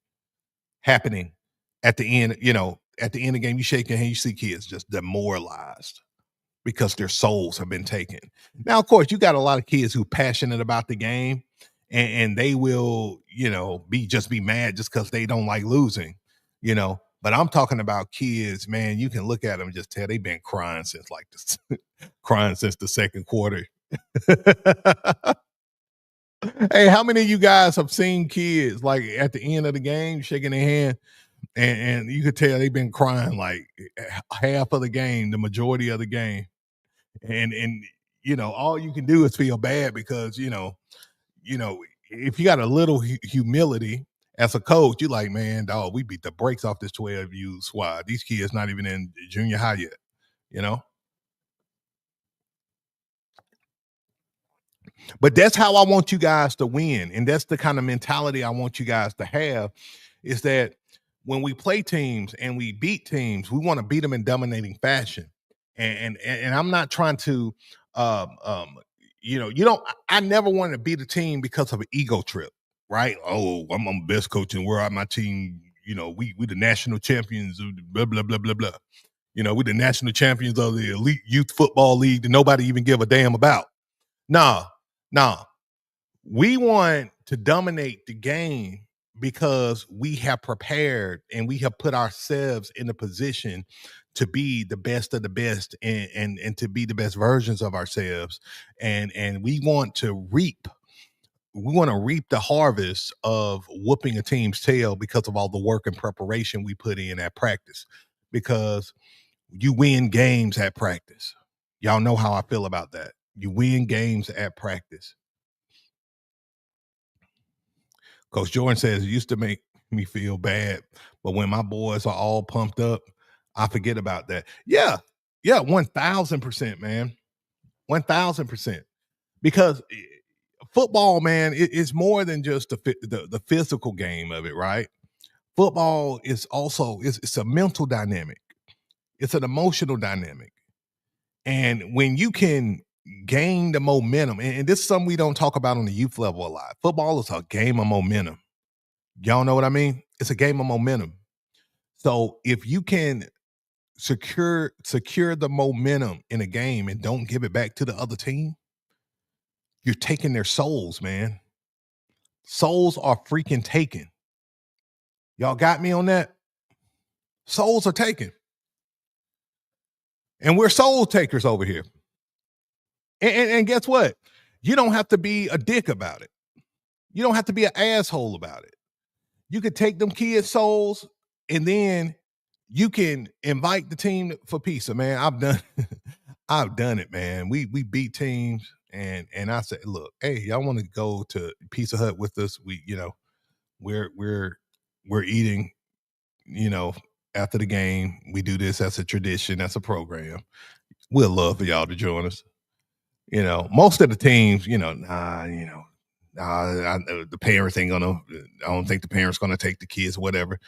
happening at the end. At the end of the game, you shake your hand, you see kids just demoralized because their souls have been taken. Now, of course, you got a lot of kids who are passionate about the game, and they will, be mad just because they don't like losing, But I'm talking about kids, man. You can look at them and just tell they've been crying since crying since the second quarter. Hey, how many of you guys have seen kids like at the end of the game shaking their hand, and you could tell they've been crying like half of the game, the majority of the game, and all you can do is feel bad because if you got a little humility as a coach, you're like, man, dog, we beat the brakes off this 12U squad. These kids not even in junior high yet, But that's how I want you guys to win. And that's the kind of mentality I want you guys to have, is that when we play teams and we beat teams, we want to beat them in dominating fashion. And I'm not trying to, I never wanted to beat a team because of an ego trip, right? Oh, I'm the best coach in the world. My team, we the national champions of blah, blah, blah, blah, blah. We're the national champions of the elite youth football league that nobody even give a damn about. Nah. We want to dominate the game because we have prepared and we have put ourselves in a position to be the best of the best and to be the best versions of ourselves. And we want to reap the harvest of whooping a team's tail because of all the work and preparation we put in at practice, because you win games at practice. Y'all know how I feel about that. You win games at practice. Coach Jordan says it used to make me feel bad. But when my boys are all pumped up, I forget about that. Yeah. Yeah, 1000%, man. 1000%. Because football, man, it's more than just the physical game of it, right? Football is also it's a mental dynamic. It's an emotional dynamic. And when you can gain the momentum, and this is something we don't talk about on the youth level a lot. Football is a game of momentum. Y'all know what I mean? It's a game of momentum. So if you can secure the momentum in a game and don't give it back to the other team, you're taking their souls, man. Souls are freaking taken. Y'all got me on that? Souls are taken. And we're soul takers over here. And guess what? You don't have to be a dick about it. You don't have to be an asshole about it. You could take them kids' souls and then you can invite the team for pizza, man. I've done I've done it, man. We beat teams and I said, look, hey, y'all want to go to Pizza Hut with us? We're eating, you know, after the game. We do this as a tradition, as a program. We'd love for y'all to join us. Most of the teams, the parents ain't gonna. I don't think the parents gonna take the kids, whatever,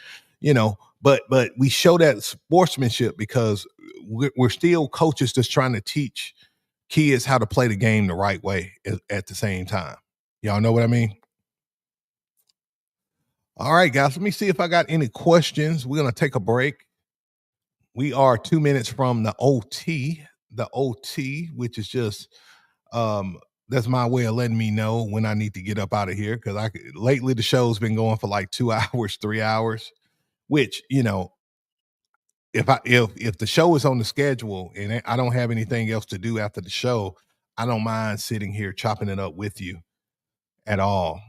But we show that sportsmanship because we're still coaches just trying to teach kids how to play the game the right way at the same time. Y'all know what I mean? All right, guys. Let me see if I got any questions. We're gonna take a break. We are 2 minutes from the OT, which is just that's my way of letting me know when I need to get up out of here because lately the show's been going for like 2 hours, 3 hours, which if the show is on the schedule and I don't have anything else to do after the show, I don't mind sitting here chopping it up with you at all.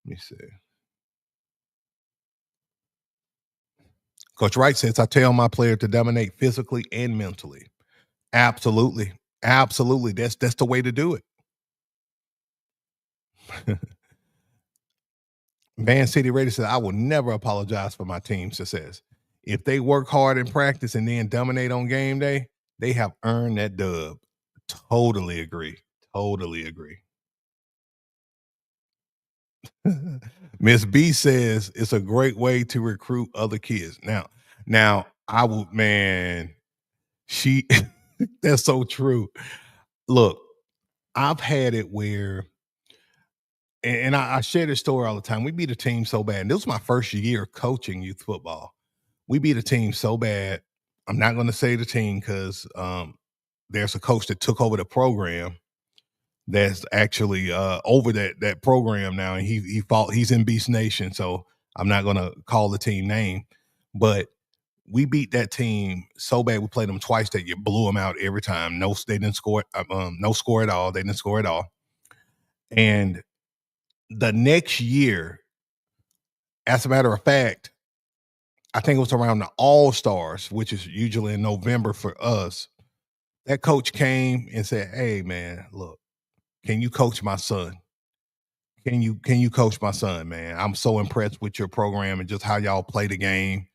Let me see. Coach Wright says I tell my player to dominate physically and mentally. Absolutely. Absolutely. That's the way to do it. Van City Radio says, I will never apologize for my team's success. If they work hard in practice and then dominate on game day, they have earned that dub. Totally agree. Totally agree. Miss B says it's a great way to recruit other kids. Now I would, man, she that's so true. Look, I've had it where and I share this story all the time. We beat a team so bad. And this was my first year coaching youth football. We beat a team so bad. I'm not going to say the team because there's a coach that took over the program that's actually over that program now, and he's in Beast Nation. So I'm not going to call the team name, but we beat that team so bad. We played them twice that year, blew them out every time. No, they didn't score. No score at all. They didn't score at all. And the next year, as a matter of fact, I think it was around the All-Stars, which is usually in November for us. That coach came and said, hey, man, look, can you coach my son? Can you coach my son, man? I'm so impressed with your program and just how y'all play the game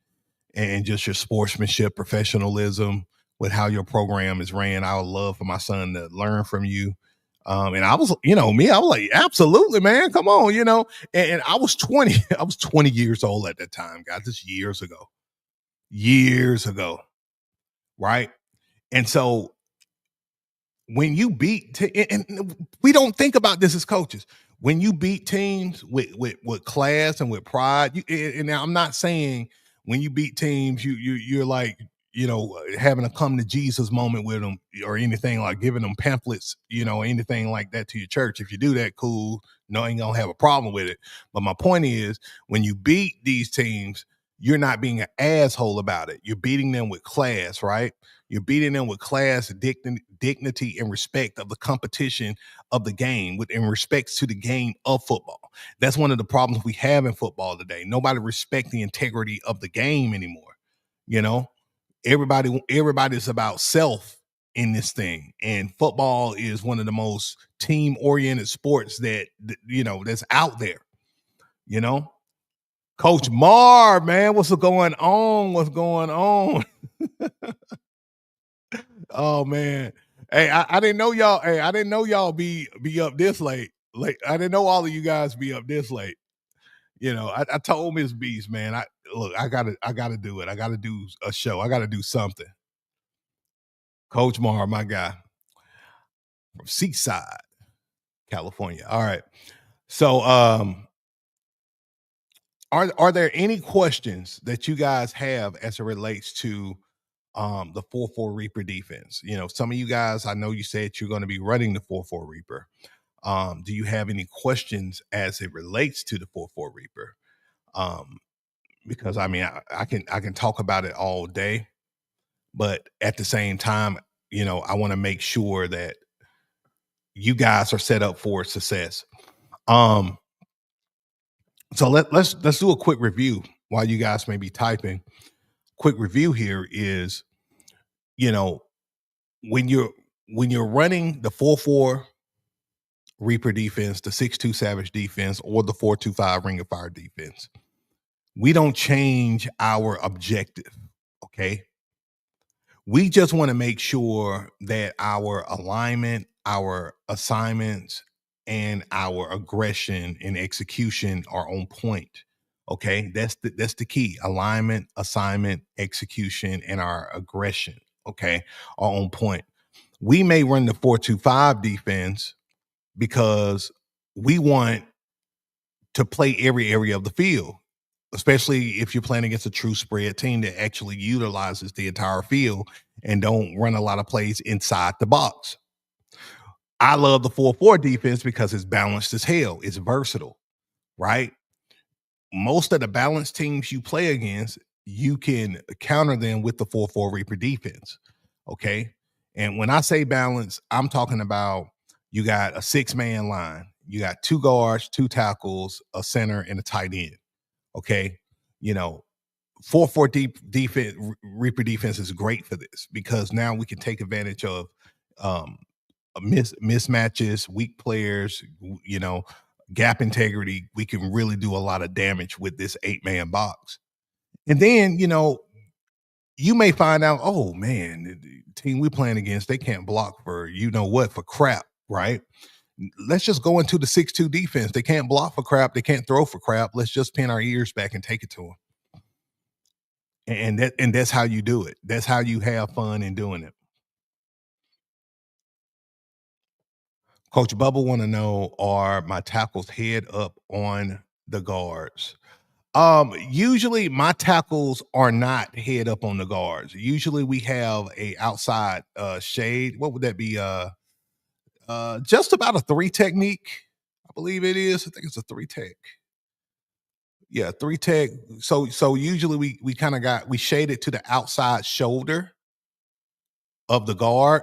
and just your sportsmanship, professionalism with how your program is ran. I would love for my son to learn from you. And I was, I was like, absolutely, man. Come on, and I was 20. I was 20 years old at that time, guys. This years ago. Right. And so when you and we don't think about this as coaches, when you beat teams with class and with pride, and now I'm not saying when you beat teams, you're like, having a come to Jesus moment with them or anything like giving them pamphlets, anything like that to your church. If you do that, cool. No, ain't gonna have a problem with it. But my point is, when you beat these teams, you're not being an asshole about it. You're beating them with class, right? You're beating them with class, dignity, and respect of the competition of the game, in respect to the game of football. That's one of the problems we have in football today. Nobody respects the integrity of the game anymore. Everybody's about self in this thing, and football is one of the most team-oriented sports that's out there. Coach Mar, man, what's going on? What's going on? Oh man. Hey, I didn't know y'all. Hey, I didn't know y'all be up this late. Like I didn't know all of you guys be up this late. I told Miss Beast, man. I gotta do it. I gotta do a show. I gotta do something. Coach Mar, my guy from Seaside, California. All right. So are there any questions that you guys have as it relates to the 4-4 Reaper defense? Some of you guys, I know you said you're going to be running the 4-4 Reaper. Do you have any questions as it relates to the 4-4 Reaper? Because I mean, I can talk about it all day, but at the same time, I want to make sure that you guys are set up for success. So let's do a quick review while you guys may be typing. Quick review here is, you know, when you're running the 4-4 Reaper defense, the 6-2 Savage defense, or the 4-2-5 Ring of Fire defense, we don't change our objective. Okay. We just want to make sure that our alignment, our assignments, and our aggression and execution are on point. Okay, that's the key. Alignment, assignment, execution, and our aggression, okay, are on point. We may run the 4-2-5 defense because we want to play every area of the field, especially if you're playing against a true spread team that actually utilizes the entire field and don't run a lot of plays inside the box. I love the 4-4 defense because it's balanced as hell. It's versatile, right? Most of the balanced teams you play against, you can counter them with the 4-4 Reaper defense. Okay. And when I say balance, I'm talking about you got a 6-man line, you got 2 guards, 2 tackles, a center, and a tight end. Okay. 4-4 defense, Reaper defense is great for this because now we can take advantage of mismatches, weak players, gap integrity. We can really do a lot of damage with this 8-man box. And then, you may find out, oh man, the team we playing against, they can't block for for crap, right? Let's just go into the 6-2 defense. They can't block for crap. They can't throw for crap. Let's just pin our ears back and take it to them. And that's how you do it. That's how you have fun in doing it. Coach Bubba want to know, are my tackles head up on the guards? Usually my tackles are not head up on the guards. Usually we have a outside shade. What would that be? Just about a 3 technique. I believe it is. I think it's a 3 tech. Yeah, 3 tech. So usually we shade it to the outside shoulder of the guard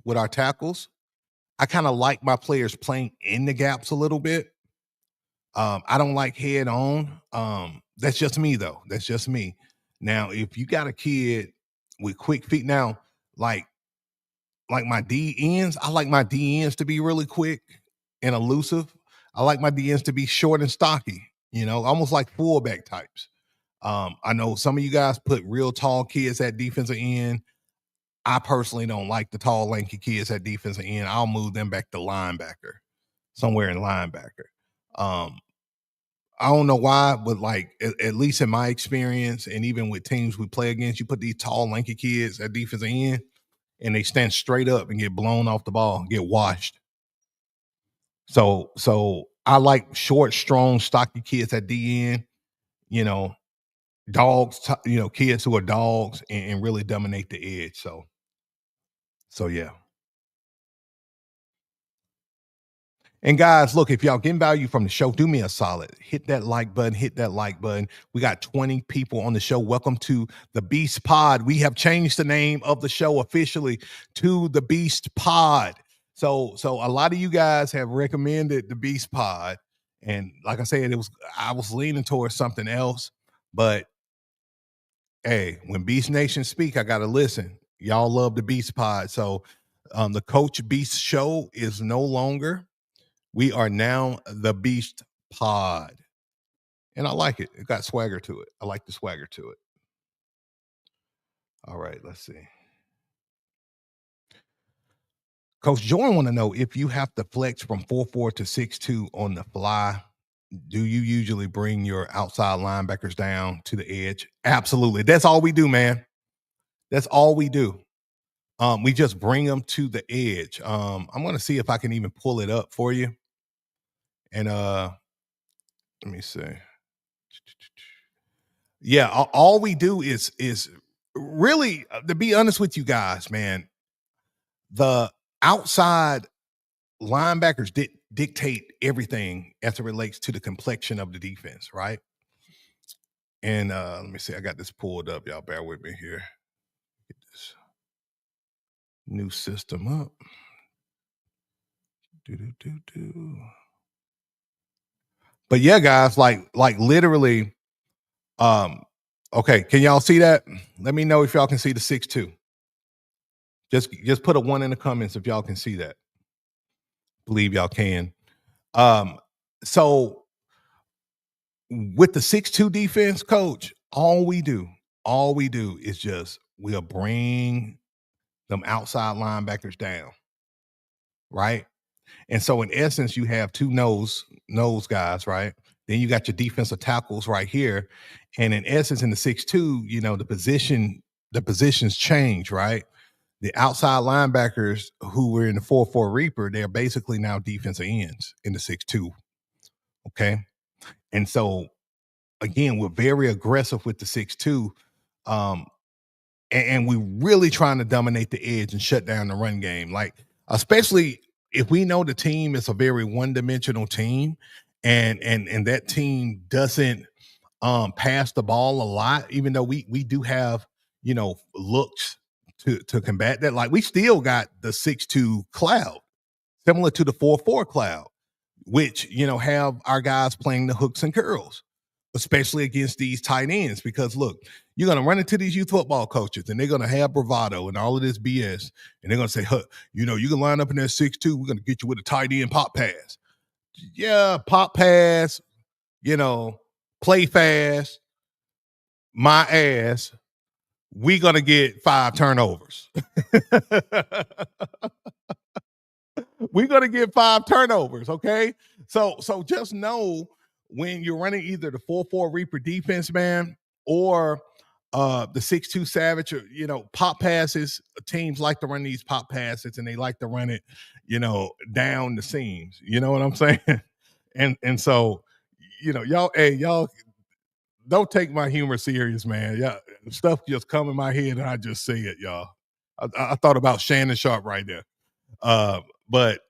with our tackles. I kind of like my players playing in the gaps a little bit. I don't like head on. That's just me though. That's just me. Now, if you got a kid with quick feet, now like my D ends, I like my D ends to be really quick and elusive. I like my D ends to be short and stocky, almost like fullback types. I know some of you guys put real tall kids at defensive end. I personally don't like the tall, lanky kids at defensive end. I'll move them back to linebacker, somewhere in linebacker. I don't know why, but like at least in my experience, and even with teams we play against, you put these tall, lanky kids at defensive end, and they stand straight up and get blown off the ball, get washed. So I like short, strong, stocky kids at D end. You know, dogs. Kids who are dogs and really dominate the edge. So yeah. And guys, look, if y'all getting value from the show, do me a solid. Hit that like button, hit that like button. We got 20 people on the show. Welcome to the Beast Pod. We have changed the name of the show officially to the Beast Pod. So a lot of you guys have recommended the Beast Pod. And like I said, I was leaning towards something else. But hey, when Beast Nation speak, I gotta listen. Y'all love the Beast Pod. So the Coach Beast show is no longer. We are now the Beast Pod. and I like it. It got swagger to it. I like the swagger to it. All right, let's see. Coach Jordan want to know if you have to flex from 4-4 to 6-2 on the fly. Do you usually bring your outside linebackers down to the edge? Absolutely. That's all we do, man. That's all we do. We just bring them to the edge. I'm going to see if I can even pull it up for you. And let me see. Yeah, all we do is really, to be honest with you guys, man, the outside linebackers dictate everything as it relates to the complexion of the defense, right? And let me see, I got this pulled up. Y'all bear with me here. Get this new system up. But yeah, guys, like literally, okay, can y'all see that? Let me know if y'all can see the 6-2. Just put a 1 in the comments if y'all can see that. Believe y'all can. So with the 6-2 defense, coach, all we do is just we'll bring them outside linebackers down, right? And so in essence, you have two nose guys, right? Then you got your defensive tackles right here. And in essence, in the 6-2, the positions change, right? The outside linebackers who were in the 4-4 Reaper, they're basically now defensive ends in the 6-2. Okay. And so again, we're very aggressive with the 6-2. And we're really trying to dominate the edge and shut down the run game. Like, especially if we know the team is a very one-dimensional team and that team doesn't pass the ball a lot, even though we do have, looks to combat that. Like, we still got the 6-2 cloud, similar to the 4-4 cloud, which, have our guys playing the hooks and curls, especially against these tight ends. Because look, you're going to run into these youth football coaches and they're going to have bravado and all of this BS. And they're going to say, huh, you can line up in that 6-2. We're going to get you with a tight end pop pass. Yeah, pop pass, play fast, my ass. We're going to get 5 turnovers. We're going to get 5 turnovers, okay? So just know when you're running either the 4-4 Reaper defense, man, or the 6-2 Savage, or, pop passes, teams like to run these pop passes and they like to run it, down the seams. You know what I'm saying? And so, y'all don't take my humor serious, man. Yeah, stuff just come in my head and I just say it, y'all. I thought about Shannon Sharp right there. But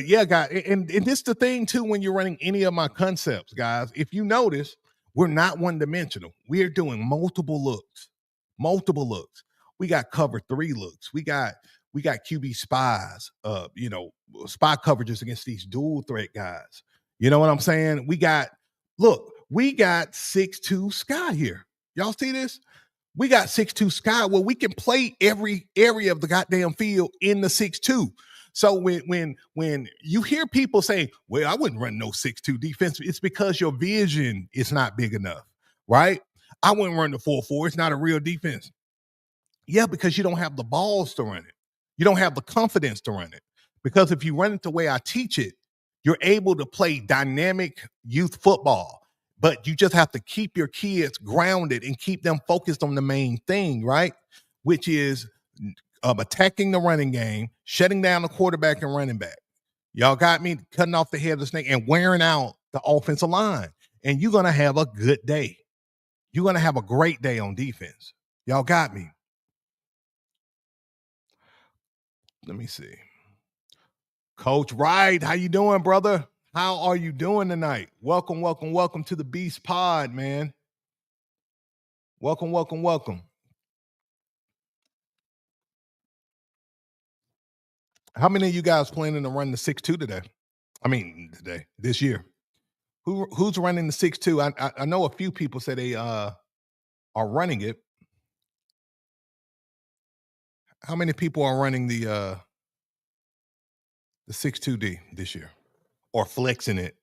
yeah, guys, and this is the thing too when you're running any of my concepts, guys. If you notice, we're not one dimensional. We are doing multiple looks. We got cover 3 looks. We got QB spies, spy coverages against these dual threat guys. You know what I'm saying? We got 6-2 Sky here. Y'all see this? We got 6-2 Sky where we can play every area of the goddamn field in the 6-2. So when you hear people say, well, I wouldn't run no 6-2 defense, it's because your vision is not big enough, right? I wouldn't run the 4-4. It's not a real defense. Yeah, because you don't have the balls to run it. You don't have the confidence to run it. Because if you run it the way I teach it, you're able to play dynamic youth football. But you just have to keep your kids grounded and keep them focused on the main thing, right? Which is attacking the running game, shutting down the quarterback and running back. Y'all got me, cutting off the head of the snake and wearing out the offensive line. And you're going to have a good day. You're going to have a great day on defense. Y'all got me. Let me see. Coach Wright, how you doing, brother? How are you doing tonight? Welcome to the Beast Pod, man. Welcome. How many of you guys planning to run the 6-2 today? I mean, this year. Who's running the 6-2? I know a few people say they are running it. How many people are running the 6-2D this year or flexing it?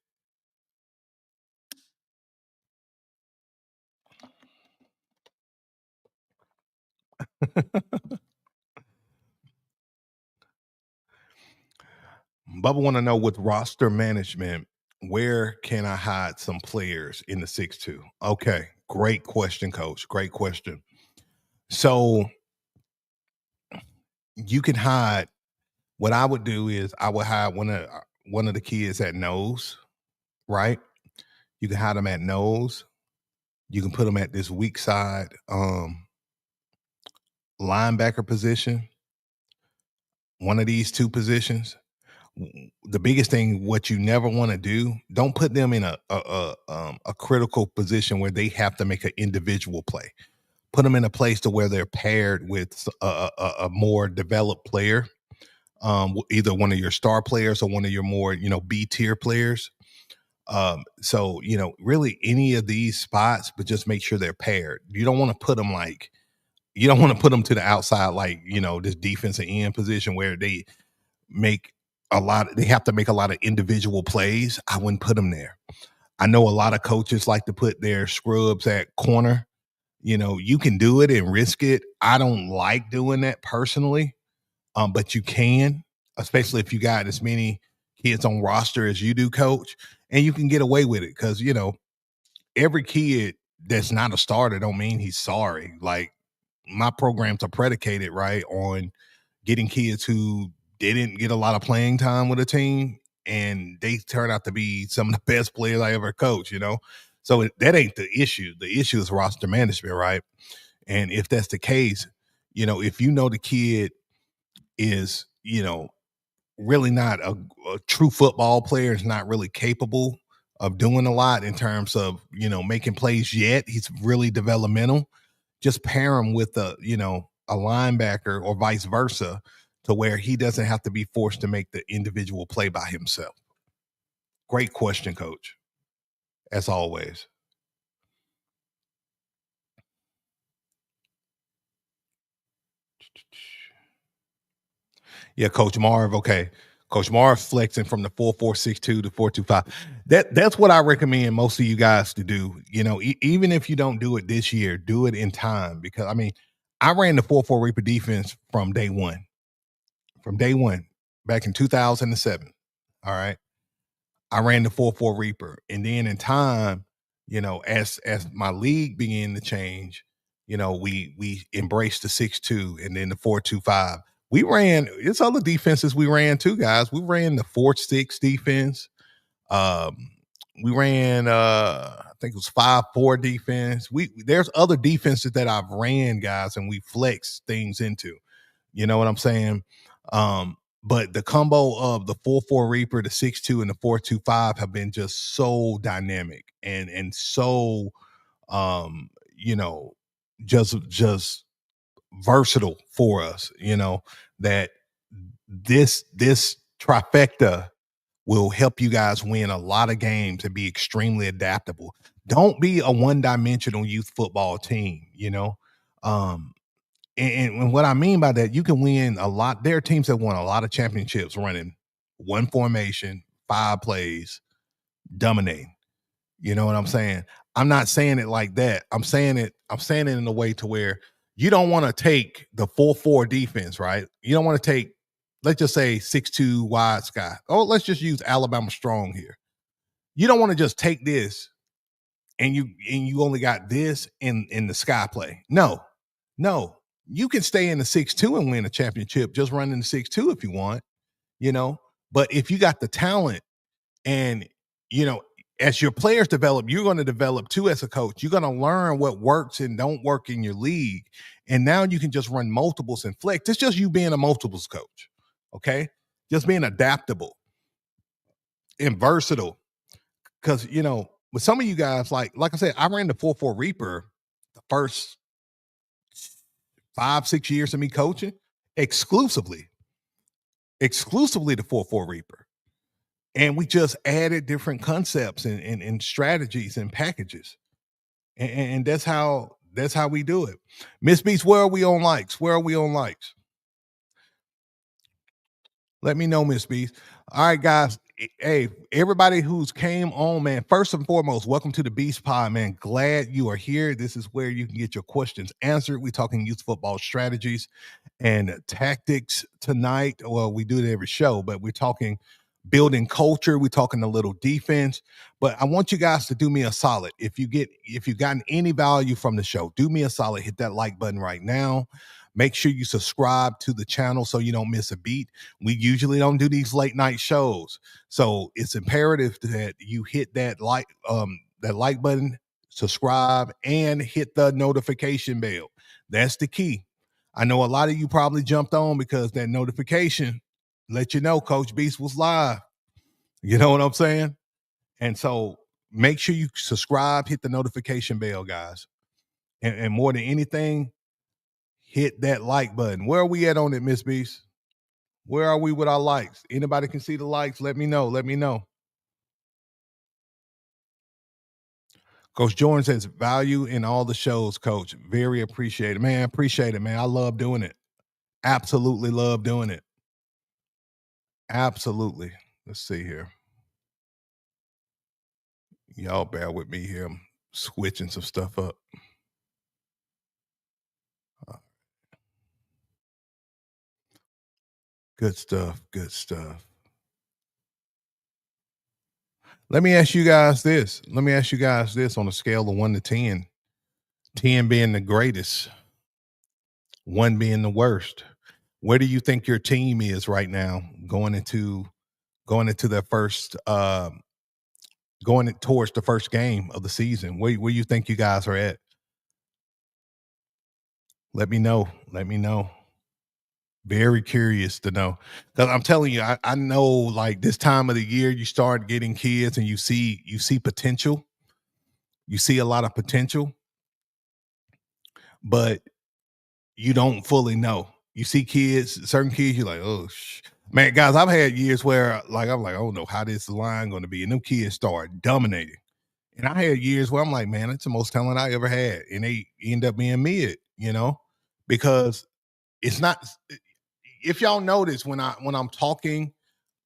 Bubba want to know with roster management, where can I hide some players in the 6-2? Okay, great question, coach. Great question. So you can hide. What I would do is I would hide one of the kids at nose, right? You can hide them at nose. You can put them at this weak side linebacker position, one of these two positions. The biggest thing, what you never want to do, don't put them in a critical position where they have to make an individual play. Put them in a place to where they're paired with a more developed player, either one of your star players or one of your more B tier players. So really any of these spots, but just make sure they're paired. You don't want to put them to the outside, like this defensive end position where make they have to make a lot of individual plays. I wouldn't put them there. I know a lot of coaches like to put their scrubs at corner. You can do it and risk it. I don't like doing that personally, but you can, especially if you got as many kids on roster as you do, coach, and you can get away with it because every kid that's not a starter don't mean he's sorry. Like my programs are predicated right on getting kids who didn't get a lot of playing time with a team, and they turn out to be some of the best players I ever coached. So that ain't the issue. The issue is roster management, right? And if that's the case, if the kid is, really not a true football player, is not really capable of doing a lot in terms of, making plays yet. He's really developmental. Just pair him with a linebacker or vice versa to where he doesn't have to be forced to make the individual play by himself. Great question, coach. As always. Yeah, Coach Marv. Okay. Coach Marv flexing from the 4462 to 425. That's what I recommend most of you guys to do. Even if you don't do it this year, do it in time. Because I ran the 4-4 Reaper defense from day one. From day one, back in 2007. All right. I ran the 4-4 Reaper. And then in time, as my league began to change, we embraced the 6-2 and then the 4-2-5. We ran, it's other defenses we ran too, guys. We ran the 4-6 defense. We ran I think it was 5-4 defense. There's other defenses that I've ran, guys, and we flex things into. You know what I'm saying? But the combo of the 4-4 Reaper, the 6-2, and the 4-2-5 have been just so dynamic and so just versatile for us, that this trifecta will help you guys win a lot of games and be extremely adaptable. Don't be a one-dimensional youth football team, and what I mean by that, you can win a lot. There are teams that won a lot of championships running one formation, 5 plays, dominating. You know what I'm saying? I'm not saying it like that. I'm saying it in a way to where you don't want to take the 4-4 defense, right? You don't want to take, let's just say 6-2 wide sky. Oh, let's just use Alabama strong here. You don't want to just take this and you only got this in the sky play. No. You can stay in the 6-2 and win a championship just running the 6-2 if you want, But if you got the talent and, as your players develop, you're going to develop too as a coach. You're going to learn what works and don't work in your league. And now you can just run multiples and flex. It's just you being a multiples coach, okay? Just being adaptable and versatile. Because, with some of you guys, like I said, I ran the 4-4 Reaper the first 5-6 years of me coaching exclusively the 4-4 Reaper. And we just added different concepts and strategies and packages. And that's how we do it. Miss Beats, where are we on likes? Let me know, Miss Beats. All right, guys. Hey, everybody who's came on, man, first and foremost, welcome to the Beast Pod, man. Glad you are here. This is where you can get your questions answered. We're talking youth football strategies and tactics tonight. Well, we do it every show, but we're talking building culture. We're talking a little defense. But I want you guys to do me a solid. If you've gotten any value from the show, do me a solid. Hit that like button right now. Make sure you subscribe to the channel so you don't miss a beat. We usually don't do these late night shows. So it's imperative that you hit that like button, subscribe, and hit the notification bell. That's the key. I know a lot of you probably jumped on because that notification let you know Coach Beast was live. You know what I'm saying? And so make sure you subscribe, hit the notification bell, guys. And more than anything, hit that like button. Where are we at on it, Miss Beast? Where are we with our likes? Anybody can see the likes? Let me know. Let me know. Coach Jordan says value in all the shows, Coach. Very appreciated, man. Appreciate it, man. I love doing it. Absolutely love doing it. Absolutely. Let's see here. Y'all bear with me here. I'm switching some stuff up. Good stuff. Good stuff. Let me ask you guys this. Let me ask you guys this on a scale of 1 to 10. 10 being the greatest, 1 being the worst. Where do you think your team is right now going into their first going towards the first game of the season? Where you think you guys are at? Let me know. Let me know. Very curious to know. Because I'm telling you, I know like this time of the year you start getting kids and you see potential. You see a lot of potential, but you don't fully know. You see kids, certain kids, you're like, oh man, guys, I've had years where like I'm like, I don't know how this line gonna be. And them kids start dominating. And I had years where I'm like, man, it's the most talent I ever had. And they end up being mid, because it's not. If y'all notice when I'm talking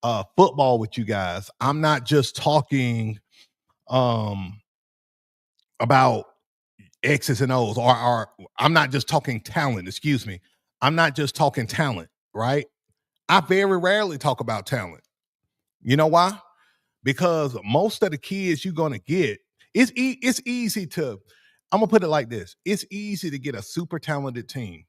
football with you guys, I'm not just talking about X's and O's, or I'm not just talking talent, excuse me. I'm not just talking talent, right? I very rarely talk about talent. You know why? Because most of the kids you're gonna get, it's easy to. I'm gonna put it like this: it's easy to get a super talented team,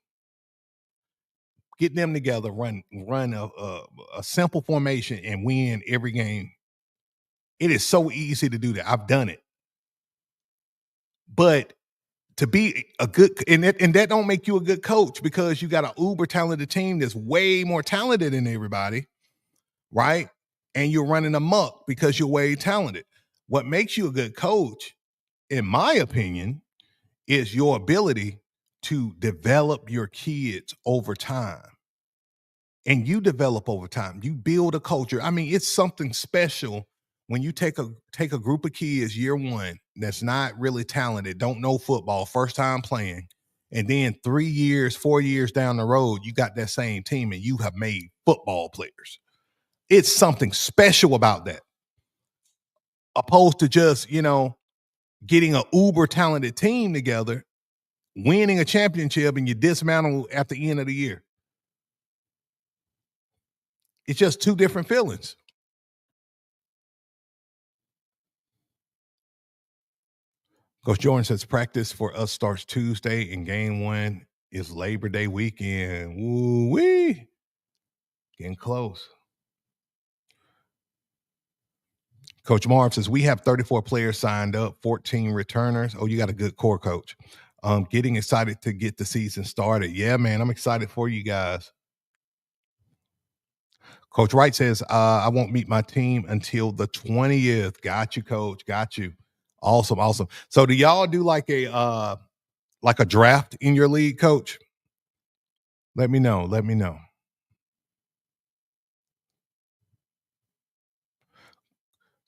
get them together, run a simple formation, and win every game. It is so easy to do that. I've done it, but to be a good and that don't make you a good coach because you got an uber talented team that's way more talented than everybody, right? And you're running amok because you're way talented. What makes you a good coach, in my opinion, is your ability to develop your kids over time. And you develop over time. You build a culture. I mean, it's something special when you take a group of kids year one that's not really talented, don't know football, first time playing, and then 3 years, 4 years down the road, you got that same team and you have made football players. It's something special about that, opposed to just getting an uber talented team together, winning a championship, and you dismantle at the end of the year. It's just two different feelings. Coach Jordan says practice for us starts Tuesday and game one is Labor Day weekend. Woo-wee. Getting close. Coach Marv says we have 34 players signed up, 14 returners. Oh, you got a good core, Coach. Getting excited to get the season started. Yeah, man, I'm excited for you guys. Coach Wright says, I won't meet my team until the 20th. Got you, Coach. Got you. Awesome, awesome. So do y'all do like a draft in your league, Coach? Let me know. Let me know.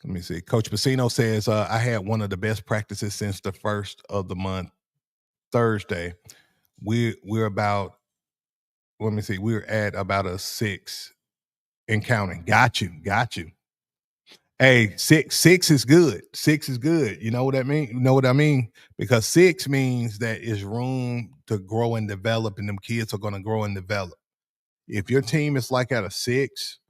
Let me see. Coach Pacino says, I had one of the best practices since the first of the month, Thursday. We're about, let me see, we're at about a 6 and counting. Got you. Got you. Hey, six is good. Six is good. You know what I mean? You know what I mean? Because six means that it's room to grow and develop, and them kids are going to grow and develop. If your team is like at a six,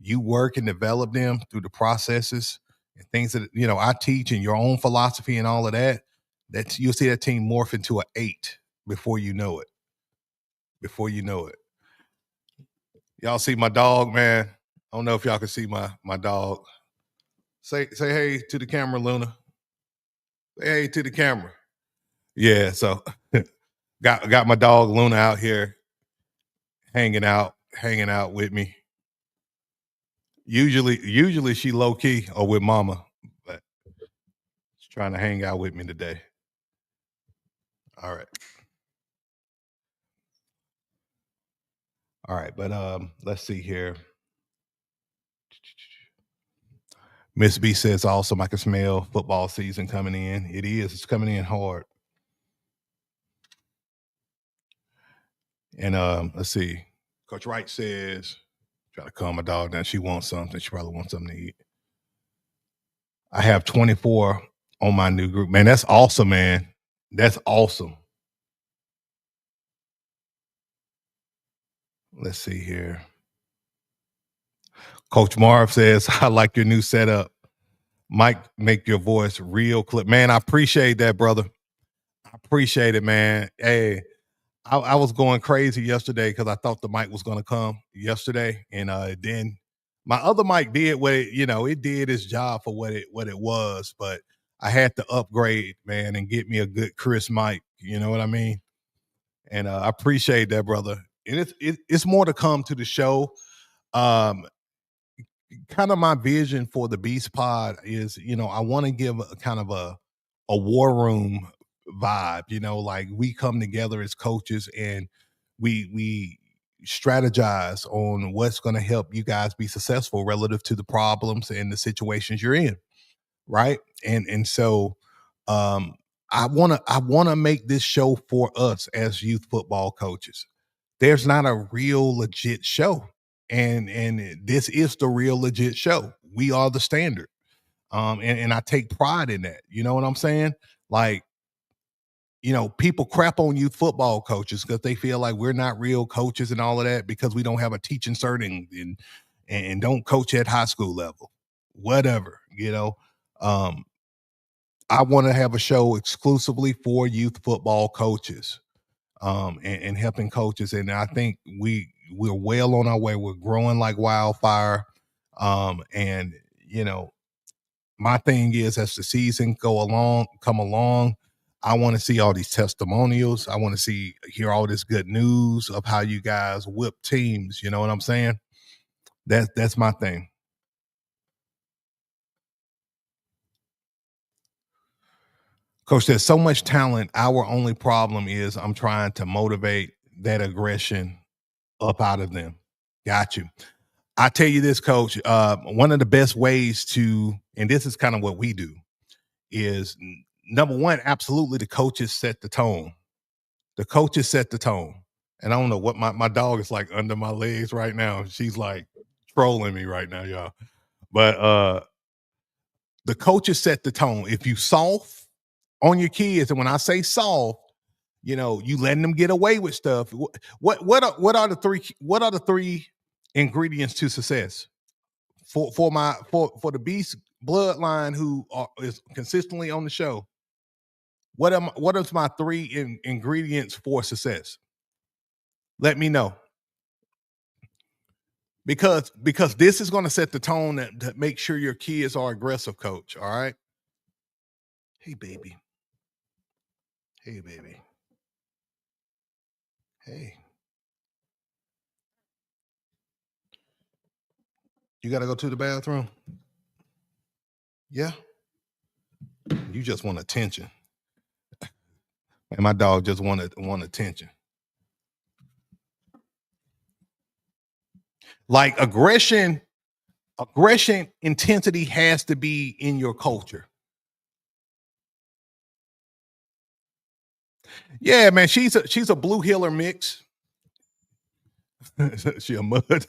you work and develop them through the processes and things that I teach and your own philosophy and all of that. That you'll see that team morph into an eight before you know it. Before you know it. Y'all see my dog, man. I don't know if y'all can see my dog. Say hey to the camera, Luna. Say hey to the camera. Yeah, so got my dog Luna out here hanging out with me. Usually she low key or with mama, but she's trying to hang out with me today. All right. All right, but let's see here. Miss B says awesome. I can smell football season coming in. It is. It's coming in hard. And let's see. Coach Wright says, try to calm my dog down. She wants something. She probably wants something to eat. I have 24 on my new group. Man, that's awesome, man. That's awesome. Let's see here. Coach Marv says, I like your new setup. Mike, make your voice real clear. Man, I appreciate that, brother. I appreciate it, man. Hey, I was going crazy yesterday because I thought the mic was going to come yesterday. And then my other mic did what it did its job for what it was, but I had to upgrade, man, and get me a good Chris mic. You know what I mean? And I appreciate that, brother. And it's more to come to the show. Kind of my vision for the Beast Pod is, I want to give a kind of a war room vibe, like we come together as coaches and we strategize on what's going to help you guys be successful relative to the problems and the situations you're in, right? And so I want to make this show for us as youth football coaches. There's not a real legit show, and this is the real legit show. We are the standard, and I take pride in that. You know what I'm saying? Like, people crap on youth football coaches because they feel like we're not real coaches and all of that because we don't have a teaching cert and don't coach at high school level, whatever. I want to have a show exclusively for youth football coaches, and helping coaches. And I think we're well on our way. We're growing like wildfire. And my thing is, as the season come along, I want to see all these testimonials. I want to hear all this good news of how you guys whip teams. You know what I'm saying? That's my thing. Coach, there's so much talent. Our only problem is I'm trying to motivate that aggression up out of them. Got you. I tell you this, Coach. One of the best ways and this is kind of what we do, is number one, absolutely the coaches set the tone. The coaches set the tone. And I don't know what my dog is like under my legs right now. She's like trolling me right now, y'all. But the coaches set the tone. If you soft on your kids, and when I say soft, you letting them get away with stuff. What are the three ingredients to success for the Beast bloodline who is consistently on the show? What is my three ingredients for success? Let me know, because this is going to set the tone to make sure your kids are aggressive, Coach. All right. Hey baby. Hey baby. Hey. You got to go to the bathroom? Yeah. You just want attention. And my dog just want attention. Like aggression intensity has to be in your culture. Yeah, man, she's a blue heeler mix. She a mud.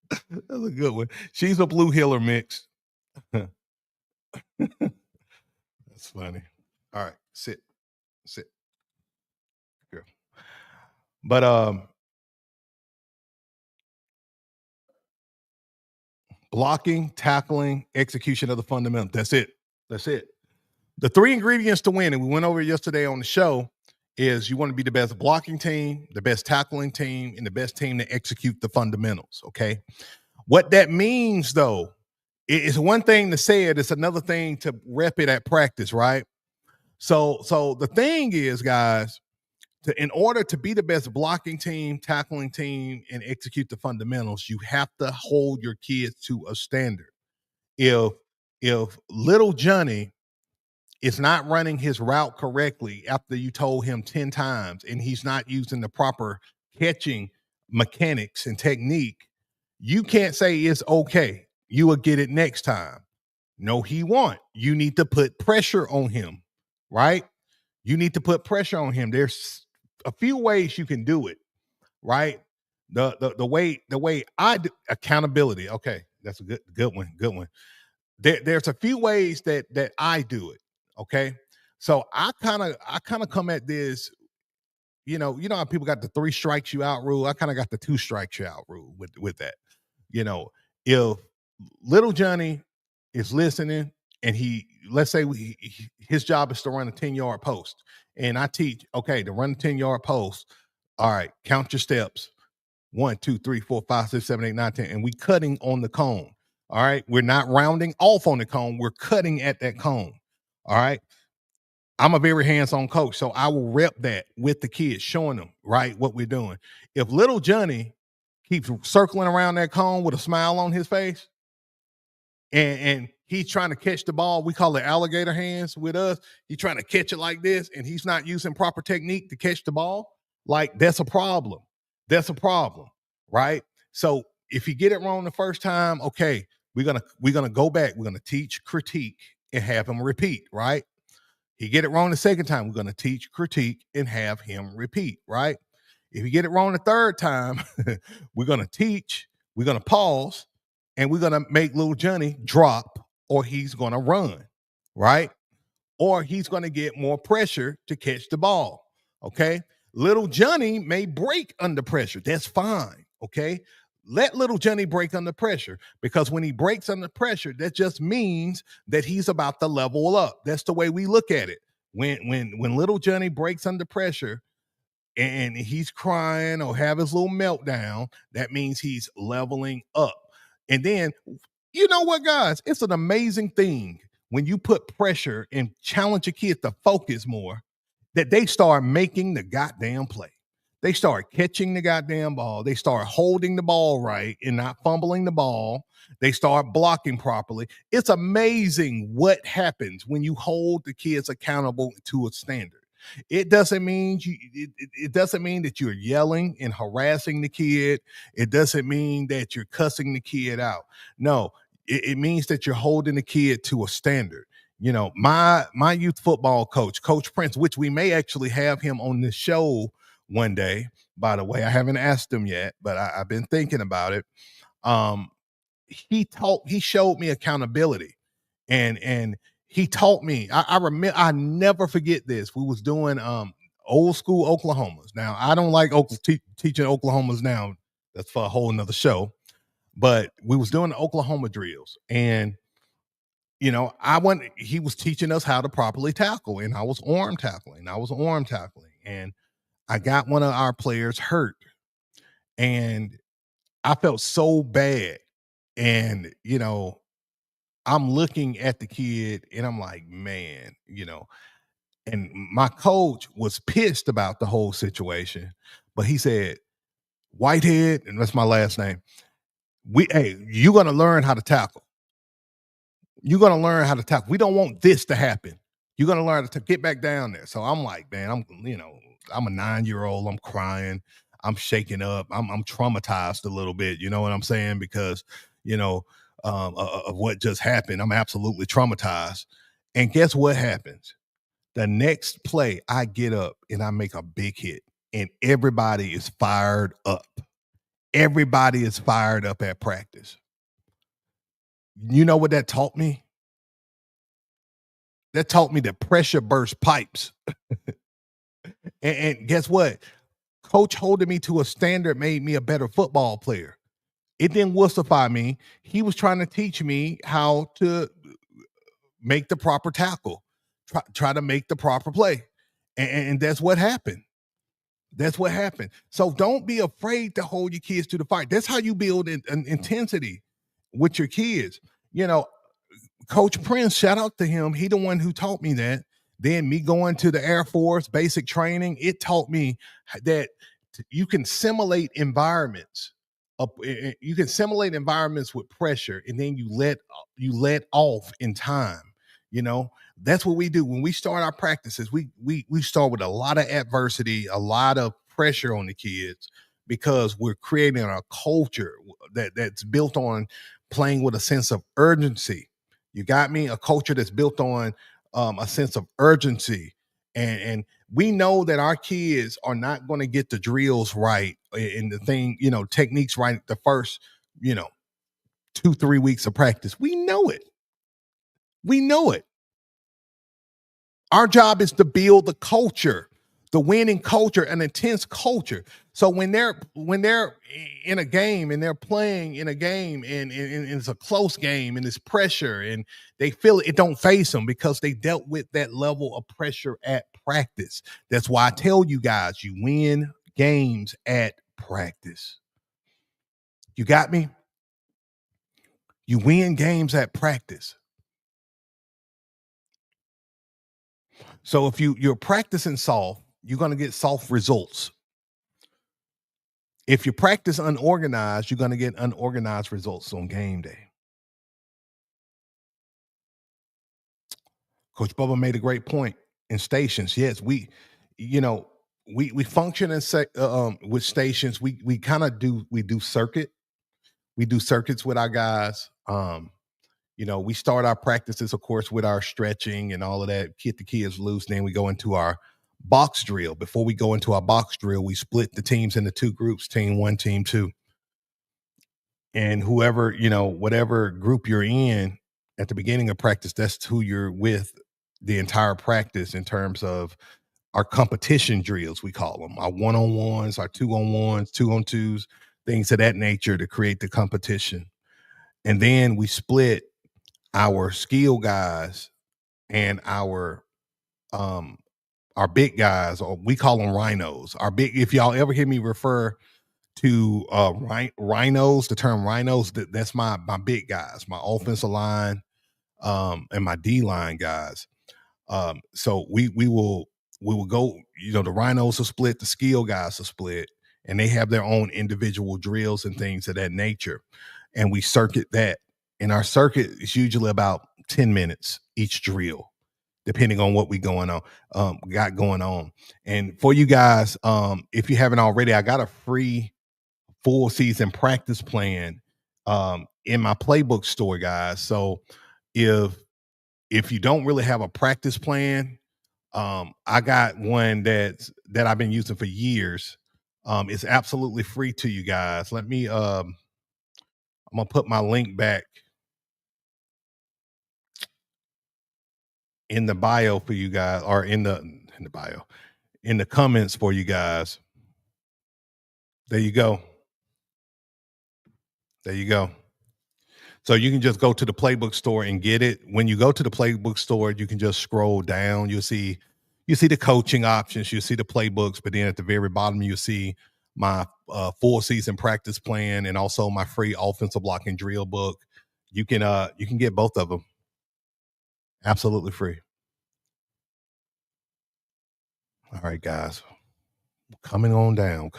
That's a good one. She's a blue heeler mix. That's funny. All right, sit, girl. But blocking, tackling, execution of the fundamental. That's it. That's it. The three ingredients to win, and we went over it yesterday on the show, is you want to be the best blocking team, the best tackling team, and the best team to execute the fundamentals. Okay. What that means, though, it's one thing to say it, it's another thing to rep it at practice, right? So the thing is, guys, in order to be the best blocking team, tackling team, and execute the fundamentals, you have to hold your kids to a standard. If little Johnny is not running his route correctly after you told him 10 times and he's not using the proper catching mechanics and technique, you can't say it's okay. You will get it next time. No, he won't. You need to put pressure on him, right? You need to put pressure on him. There's a few ways you can do it, right? The way I do accountability. Okay, that's a good one. Good one. There's a few ways that I do it. Okay. So I kind of come at this, you know how people got the 3 strikes you out rule. I kind of got the 2 strikes you out rule with that. You know, if little Johnny is listening and let's say his job is to run a 10-yard post, and I teach, okay, to run a 10-yard post, all right, count your steps. 1, 2, 3, 4, 5, 6, 7, 8, 9, 10. And we cutting on the cone. All right. We're not rounding off on the cone. We're cutting at that cone. All right. I'm a very hands-on coach. So I will rep that with the kids, showing them right what we're doing. If little Johnny keeps circling around that cone with a smile on his face, and he's trying to catch the ball, we call it alligator hands with us. He's trying to catch it like this, and he's not using proper technique to catch the ball. Like, that's a problem. That's a problem, right? So if you get it wrong the first time, okay, we're gonna go back. We're gonna teach critique and have him repeat, right? He get it wrong the second time, we're gonna teach critique and have him repeat, right? If you get it wrong the third time, we're gonna teach, we're gonna pause, and we're gonna make little Johnny drop, or he's gonna run, right? Or he's gonna get more pressure to catch the ball. Okay. Little Johnny may break under pressure. That's fine. Okay. Let little Johnny break under pressure, because when he breaks under pressure, that just means that he's about to level up. That's the way we look at it. When little Johnny breaks under pressure and he's crying or have his little meltdown, that means he's leveling up. And then, you know what, guys? It's an amazing thing when you put pressure and challenge your kids to focus more, that they start making the goddamn play. They start catching the goddamn ball. They start holding the ball right and not fumbling the ball. They start blocking properly. It's amazing what happens when you hold the kids accountable to a standard. It doesn't mean it doesn't mean that you're yelling and harassing the kid. It doesn't mean that you're cussing the kid out. No, it means that you're holding the kid to a standard. You know, my youth football coach, Coach Prince, which we may actually have him on this show one day. By the way, I haven't asked him yet, but I've been thinking about it. Um, he showed me accountability, and he taught me. I remember, I never forget this. We was doing old school Oklahomas. Now, I don't like teaching Oklahomas now. That's for a whole nother show. But we was doing the Oklahoma drills, and he was teaching us how to properly tackle, and I was arm tackling. And I got one of our players hurt, and I felt so bad. And, I'm looking at the kid and I'm like, man, and my coach was pissed about the whole situation, but he said, Whitehead, and that's my last name. You're going to learn how to tackle. You're going to learn how to tackle. We don't want this to happen. You're going to learn to get back down there. So I'm like, man, I'm a 9-year-old. I'm crying. I'm shaking up. I'm traumatized a little bit. You know what I'm saying? Because, of what just happened. I'm absolutely traumatized. And guess what happens? The next play, I get up and I make a big hit, and everybody is fired up. Everybody is fired up at practice. You know what that taught me? That taught me that pressure bursts pipes. And guess what? Coach holding me to a standard made me a better football player. It didn't wussify me. He was trying to teach me how to make the proper tackle, try to make the proper play. And that's what happened. That's what happened. So don't be afraid to hold your kids to the fight. That's how you build an intensity with your kids. You know, Coach Prince, shout out to him. He the one who taught me that. Then me going to the Air Force basic training, it taught me that you can simulate environments. You can simulate environments with pressure, and then you let off in time. You know, that's what we do when we start our practices. We start with a lot of adversity, a lot of pressure on the kids because we're creating a culture that's built on playing with a sense of urgency. You got me? A culture that's built on a sense of urgency. And we know that our kids are not going to get the drills right and the thing, techniques right the first, 2-3 weeks of practice. We know it. We know it. Our job is to build the culture, the winning culture, an intense culture. So when they're in a game and they're playing in a game and it's a close game and it's pressure and they feel it don't face them because they dealt with that level of pressure at practice. That's why I tell you guys, you win games at practice. You got me? You win games at practice. So if you're practicing soft, you're going to get soft results. If you practice unorganized, you're going to get unorganized results on game day. Coach Bubba made a great point in stations. Yes, we function with stations. We kind of do circuit. We do circuits with our guys. We start our practices, of course, with our stretching and all of that, get the kids loose. Then we go into our box drill. Before we go into our box drill, we split the teams into two groups, team one, team two. And whoever, whatever group you're in at the beginning of practice, that's who you're with the entire practice in terms of our competition drills, we call them, our one-on-ones, our two-on-ones, two-on-twos, things of that nature to create the competition. And then we split our skill guys and our big guys, or we call them rhinos. If y'all ever hear me refer to rhinos, the term rhinos, that's my big guys, my offensive line and my D-line guys. So we will go, the rhinos are split, the skill guys are split, and they have their own individual drills and things of that nature. And we circuit that. And our circuit is usually about 10 minutes each drill, depending on what got going on. And for you guys, if you haven't already, I got a free full season practice plan in my playbook store, guys. So if you don't really have a practice plan, I got one that I've been using for years. It's absolutely free to you guys. Let me I'm gonna put my link back in the bio for you guys, or in the bio, in the comments for you guys. There you go. There you go. So you can just go to the playbook store and get it. When you go to the playbook store, you can just scroll down. You see the coaching options, you see the playbooks, but then at the very bottom, you see my full season practice plan and also my free offensive blocking drill book. You can get both of them absolutely free. All right, guys, coming on down.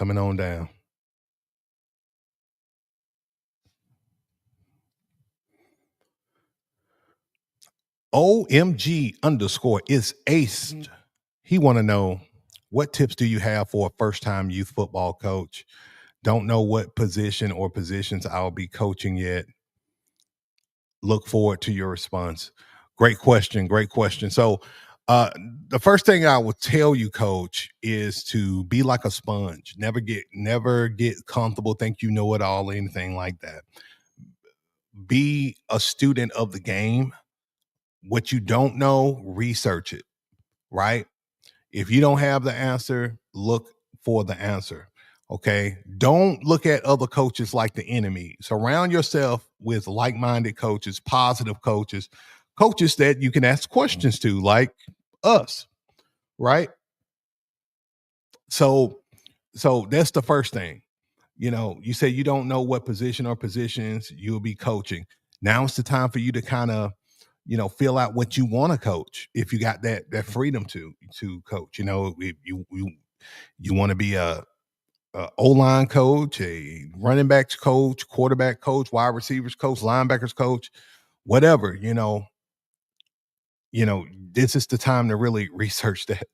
OMG_ is aced. He want to know, what tips do you have for a first-time youth football coach? Don't know what position or positions I'll be coaching yet. Look forward to your response. Great question. So Uh, the first thing I would tell you, coach, is to be like a sponge. Never get comfortable, think you know it all, anything like that. Be a student of the game. What you don't know, research it, right? If you don't have the answer, look for the answer. Okay. Don't look at other coaches like the enemy. Surround yourself with like minded coaches, positive coaches, coaches that you can ask questions to, like us, right? So, so that's the first thing. You say you don't know what position or positions you'll be coaching. Now it's the time for you to kind of, fill out what you want to coach. If you got that freedom to coach, if you want to be a O line coach, a running backs coach, quarterback coach, wide receivers coach, linebackers coach, whatever. This is the time to really research that.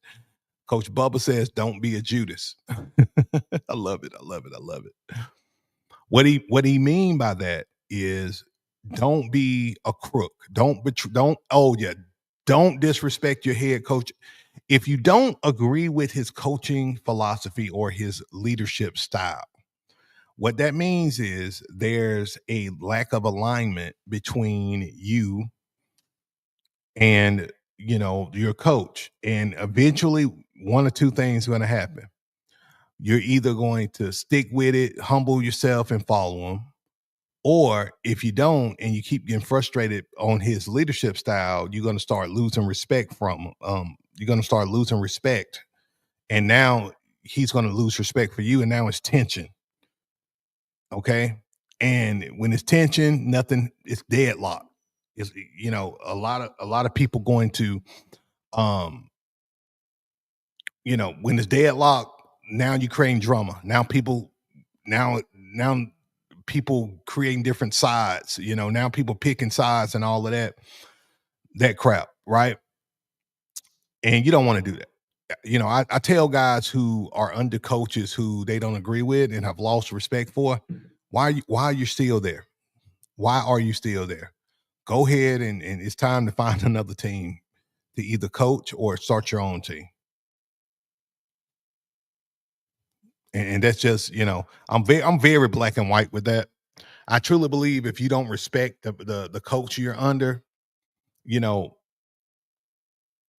Coach Bubba says, "Don't be a Judas." I love it. I love it. I love it. What he mean by that is don't be a crook. Don't disrespect your head coach. If you don't agree with his coaching philosophy or his leadership style, what that means is there's a lack of alignment between you and your coach. And eventually one or two things are going to happen. You're either going to stick with it, humble yourself and follow him, or if you don't and you keep getting frustrated on his leadership style, you're going to start losing respect from him. You're going to start losing respect. And now he's going to lose respect for you. And now it's tension. Okay. And when it's tension, nothing, it's deadlock. It's, a lot of people going to, um, when it's deadlock, now you're creating drama. Now people creating different sides, now people picking sides and all of that crap, right? And you don't want to do that. I tell guys who are under coaches who they don't agree with and have lost respect for, why are you still there? Why are you still there? Go ahead and it's time to find another team to either coach or start your own team. And that's just, I'm very black and white with that. I truly believe if you don't respect the coach you're under, you know,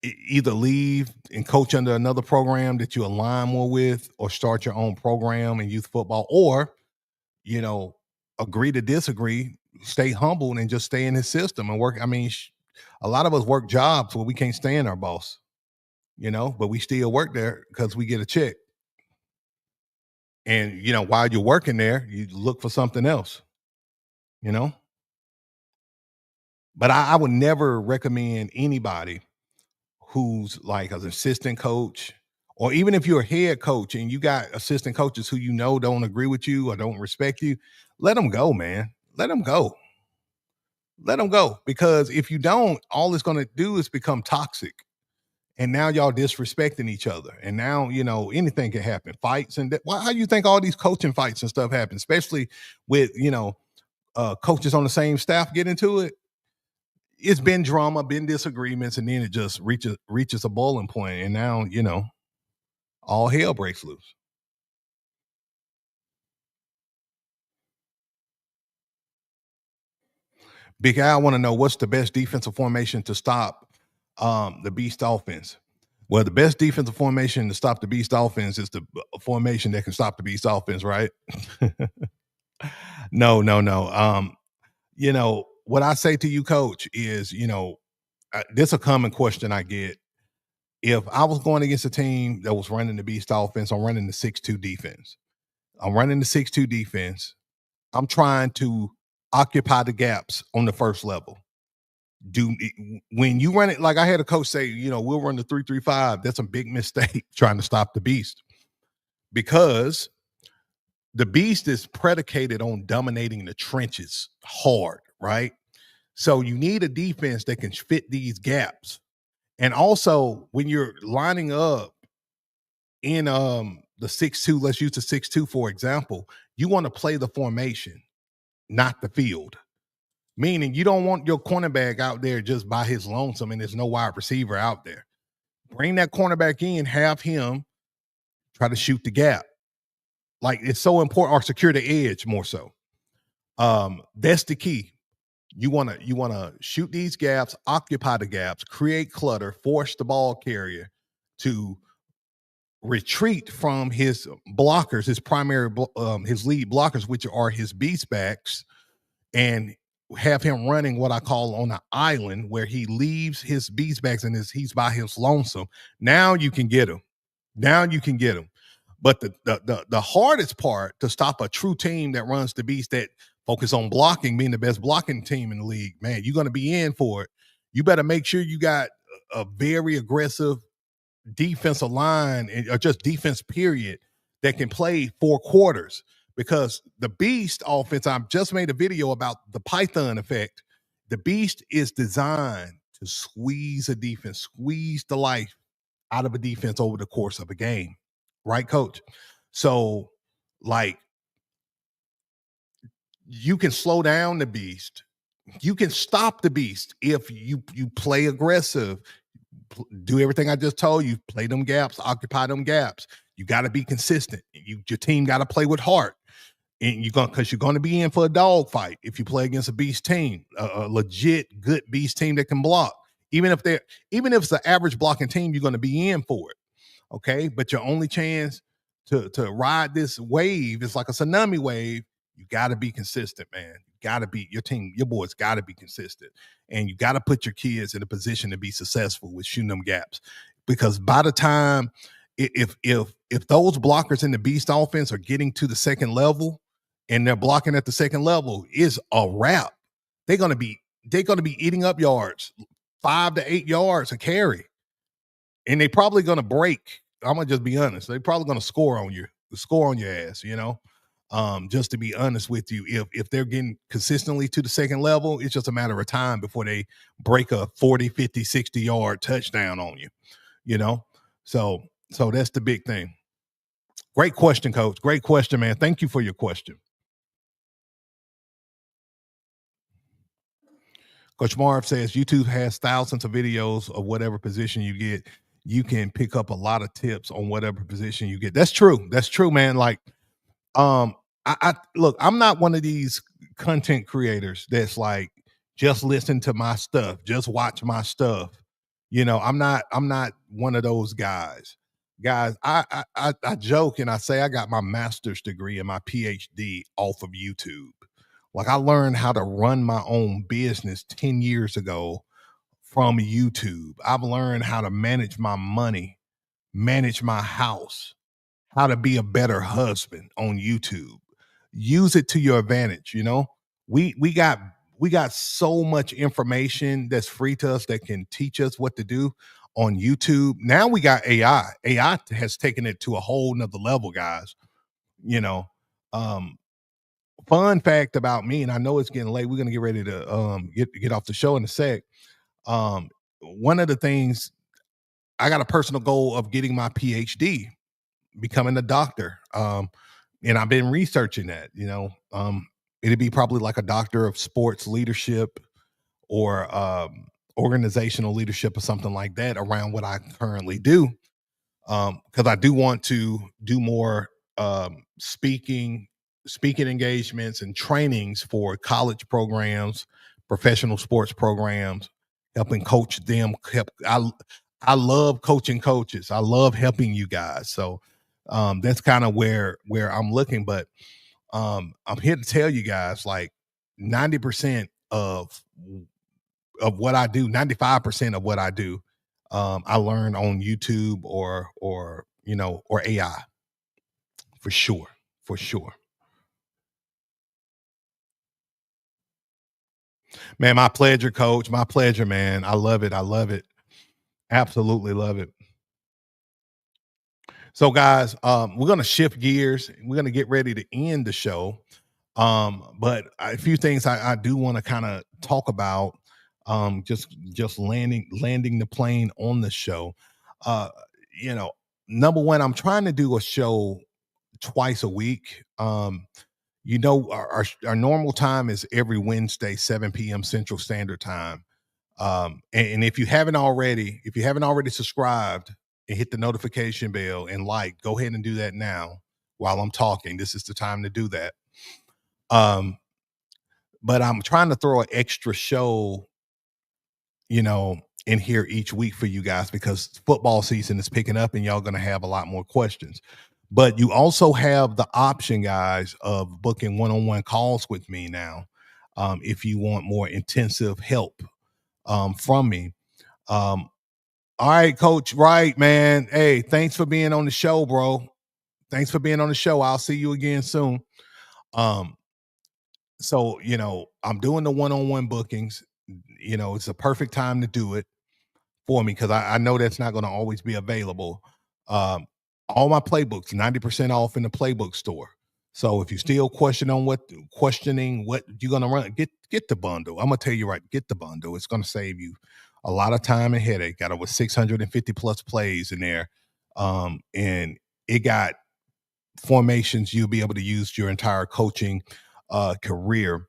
either leave and coach under another program that you align more with, or start your own program in youth football, or you know, agree to disagree, stay humble, and just stay in his system and work. I mean, a lot of us work jobs where we can't stand our boss, but we still work there because we get a check. And while you're working there, you look for something else, you know. But I would never recommend anybody who's like an assistant coach, or even if you're a head coach and you got assistant coaches who don't agree with you or don't respect you, let them go, man. Let them go. Let them go. Because if you don't, all it's going to do is become toxic. And now y'all disrespecting each other. And now, anything can happen. Fights and how you think all these coaching fights and stuff happen, especially with, coaches on the same staff get into it. It's been drama, been disagreements, and then it just reaches a boiling point, and now all hell breaks loose. Big Al, I want to know what's the best defensive formation to stop the Beast offense. Well, the best defensive formation to stop the Beast offense is the formation that can stop the Beast offense, right? No, no, no. What I say to you, coach, is this is a common question I get. If I was going against a team that was running the Beast offense, I'm running the 6-2 defense. I'm running the 6-2 defense. I'm trying to occupy the gaps on the first level. When you run it, like I had a coach say, we'll run the 3-3-5. That's a big mistake trying to stop the Beast, because the Beast is predicated on dominating the trenches hard, right? So you need a defense that can fit these gaps. And also, when you're lining up in the 6-2, let's use the 6-2 for example, you want to play the formation, not the field. Meaning you don't want your cornerback out there just by his lonesome and there's no wide receiver out there. bring that cornerback in, have him try to shoot the gap. Like, it's so important, or secure the edge more so. That's the key. You wanna shoot these gaps, occupy the gaps, create clutter, force the ball carrier to retreat from his blockers, his primary his lead blockers, which are his beast backs, and have him running what I call on an island, where he leaves his beast backs and he's by his lonesome. Now you can get him. Now you can get him. But the hardest part to stop a true team that runs the beast, that focus on blocking, being the best blocking team in the league, man, you're going to be in for it. You better make sure you got a very aggressive defensive line, or just defense period, that can play 4 quarters, because the beast offense, I've just made a video about the Python effect. The beast is designed to squeeze a defense, squeeze the life out of a defense over the course of a game. Right, coach? So, like, you can slow down the beast. You can stop the beast if you play aggressive, do everything I just told you, play them gaps, occupy them gaps. You got to be consistent. Your team got to play with heart. And because you're going to be in for a dog fight if you play against a beast team, a legit good beast team that can block. Even if it's an average blocking team, you're going to be in for it. Okay, but your only chance to ride this wave is like a tsunami wave. You got to be consistent, man. You got to be, your team, your boys got to be consistent, and you got to put your kids in a position to be successful with shooting them gaps. Because by the time, if those blockers in the beast offense are getting to the second level and they're blocking at the second level, is a wrap. They're gonna be eating up yards, 5 to 8 yards a carry, and they probably gonna break. I'm gonna just be honest. They're probably gonna score on your ass, just to be honest with you. If they're getting consistently to the second level, it's just a matter of time before they break a 40, 50, 60 yard touchdown on you, So that's the big thing. Great question, coach. Great question, man. Thank you for your question. Coach Marv says YouTube has thousands of videos of whatever position you get. You can pick up a lot of tips on whatever position you get. That's true. That's true, man. Like, I look, I'm not one of these content creators that's like, just listen to my stuff, just watch my stuff. I'm not one of those guys. Guys, I joke and I say I got my master's degree and my PhD off of YouTube. Like, I learned how to run my own business 10 years ago from YouTube. I've learned how to manage my money, manage my house, how to be a better husband on YouTube. Use it to your advantage. We got so much information that's free to us that can teach us what to do on YouTube. Now we got AI. AI has taken it to a whole nother level, guys. Fun fact about me, and I know it's getting late. We're gonna get ready to get off the show in a sec. One of the things, I got a personal goal of getting my PhD, becoming a doctor. And I've been researching that. It'd be probably like a doctor of sports leadership, or organizational leadership, or something like that, around what I currently do. Because I do want to do more speaking engagements and trainings for college programs, professional sports programs, helping coach them. I love coaching coaches. I love helping you guys. So that's kind of where I'm looking. But I'm here to tell you guys, like, 90% of what I do, 95% of what I do, I learned on YouTube or AI, for sure. Man, my pleasure, coach. My pleasure, man. I love it. Absolutely love it. So, guys, we're gonna shift gears. We're gonna get ready to end the show. But a few things I do want to kind of talk about. Just landing the plane on the show. Number one, I'm trying to do a show twice a week. Our normal time is every Wednesday, 7 p.m. Central Standard Time. And if you haven't already, subscribed and hit the notification bell and like, go ahead and do that now while I'm talking. This is the time to do that. Um, but I'm trying to throw an extra show, in here each week for you guys because football season is picking up and y'all going to have a lot more questions. But you also have the option, guys, of booking one-on-one calls with me now. If you want more intensive help from me. All right, Coach Wright, man. Hey, thanks for being on the show, bro. Thanks for being on the show. I'll see you again soon. Um, so I'm doing the one-on-one bookings. It's a perfect time to do it for me because I know that's not going to always be available. All my playbooks 90% off in the playbook store. So if you still questioning what you're gonna run, get the bundle. I'm gonna tell you right, get the bundle. It's gonna save you a lot of time and headache. Got over 650 plus plays in there, and it got formations you'll be able to use your entire coaching career.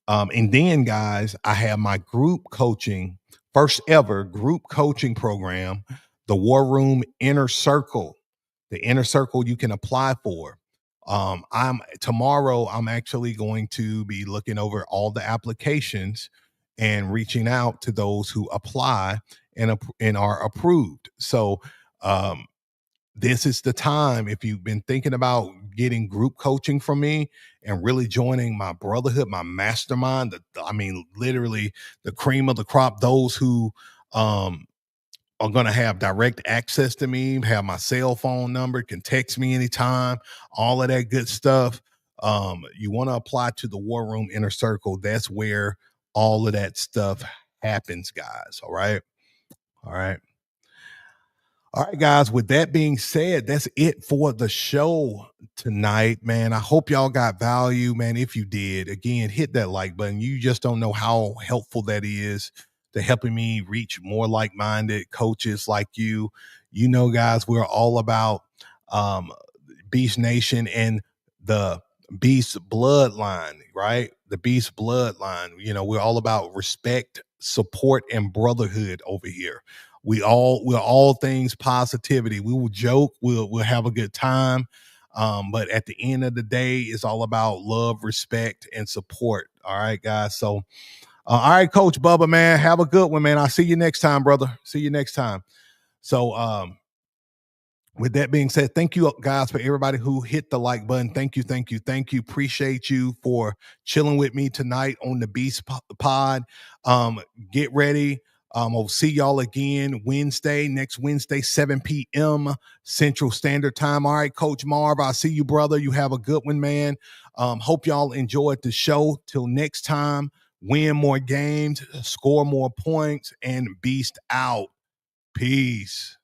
And then, guys, I have my group coaching, first ever group coaching program, the War Room Inner Circle. The Inner Circle you can apply for. I'm actually going to be looking over all the applications and reaching out to those who apply and are approved. So this is the time if you've been thinking about getting group coaching from me and really joining my brotherhood, my mastermind, literally the cream of the crop, those who are going to have direct access to me, have my cell phone number, can text me anytime, all of that good stuff. You want to apply to the War Room Inner Circle. That's where all of that stuff happens, guys. All right. All right. All right, guys, with that being said, that's it for the show tonight, man. I hope y'all got value, man. If you did, again, hit that like button. You just don't know how helpful that is to helping me reach more like-minded coaches like you. Guys, we're all about Beast Nation and the Beast bloodline, right? The Beast bloodline. We're all about respect, support, and brotherhood over here. We're all things positivity. We will joke. We'll have a good time. But at the end of the day, it's all about love, respect, and support. All right, guys. So, all right, Coach Bubba, man, have a good one, man. I'll see you next time, brother. See you next time. So, with that being said, thank you guys for everybody who hit the like button. Thank you, thank you, thank you. Appreciate you for chilling with me tonight on the Beast Pod. Get ready. I'll see y'all again next Wednesday, 7 p.m. Central Standard Time. All right, Coach Marv, I'll see you, brother. You have a good one, man. Hope y'all enjoyed the show. Till next time, win more games, score more points, and Beast out. Peace.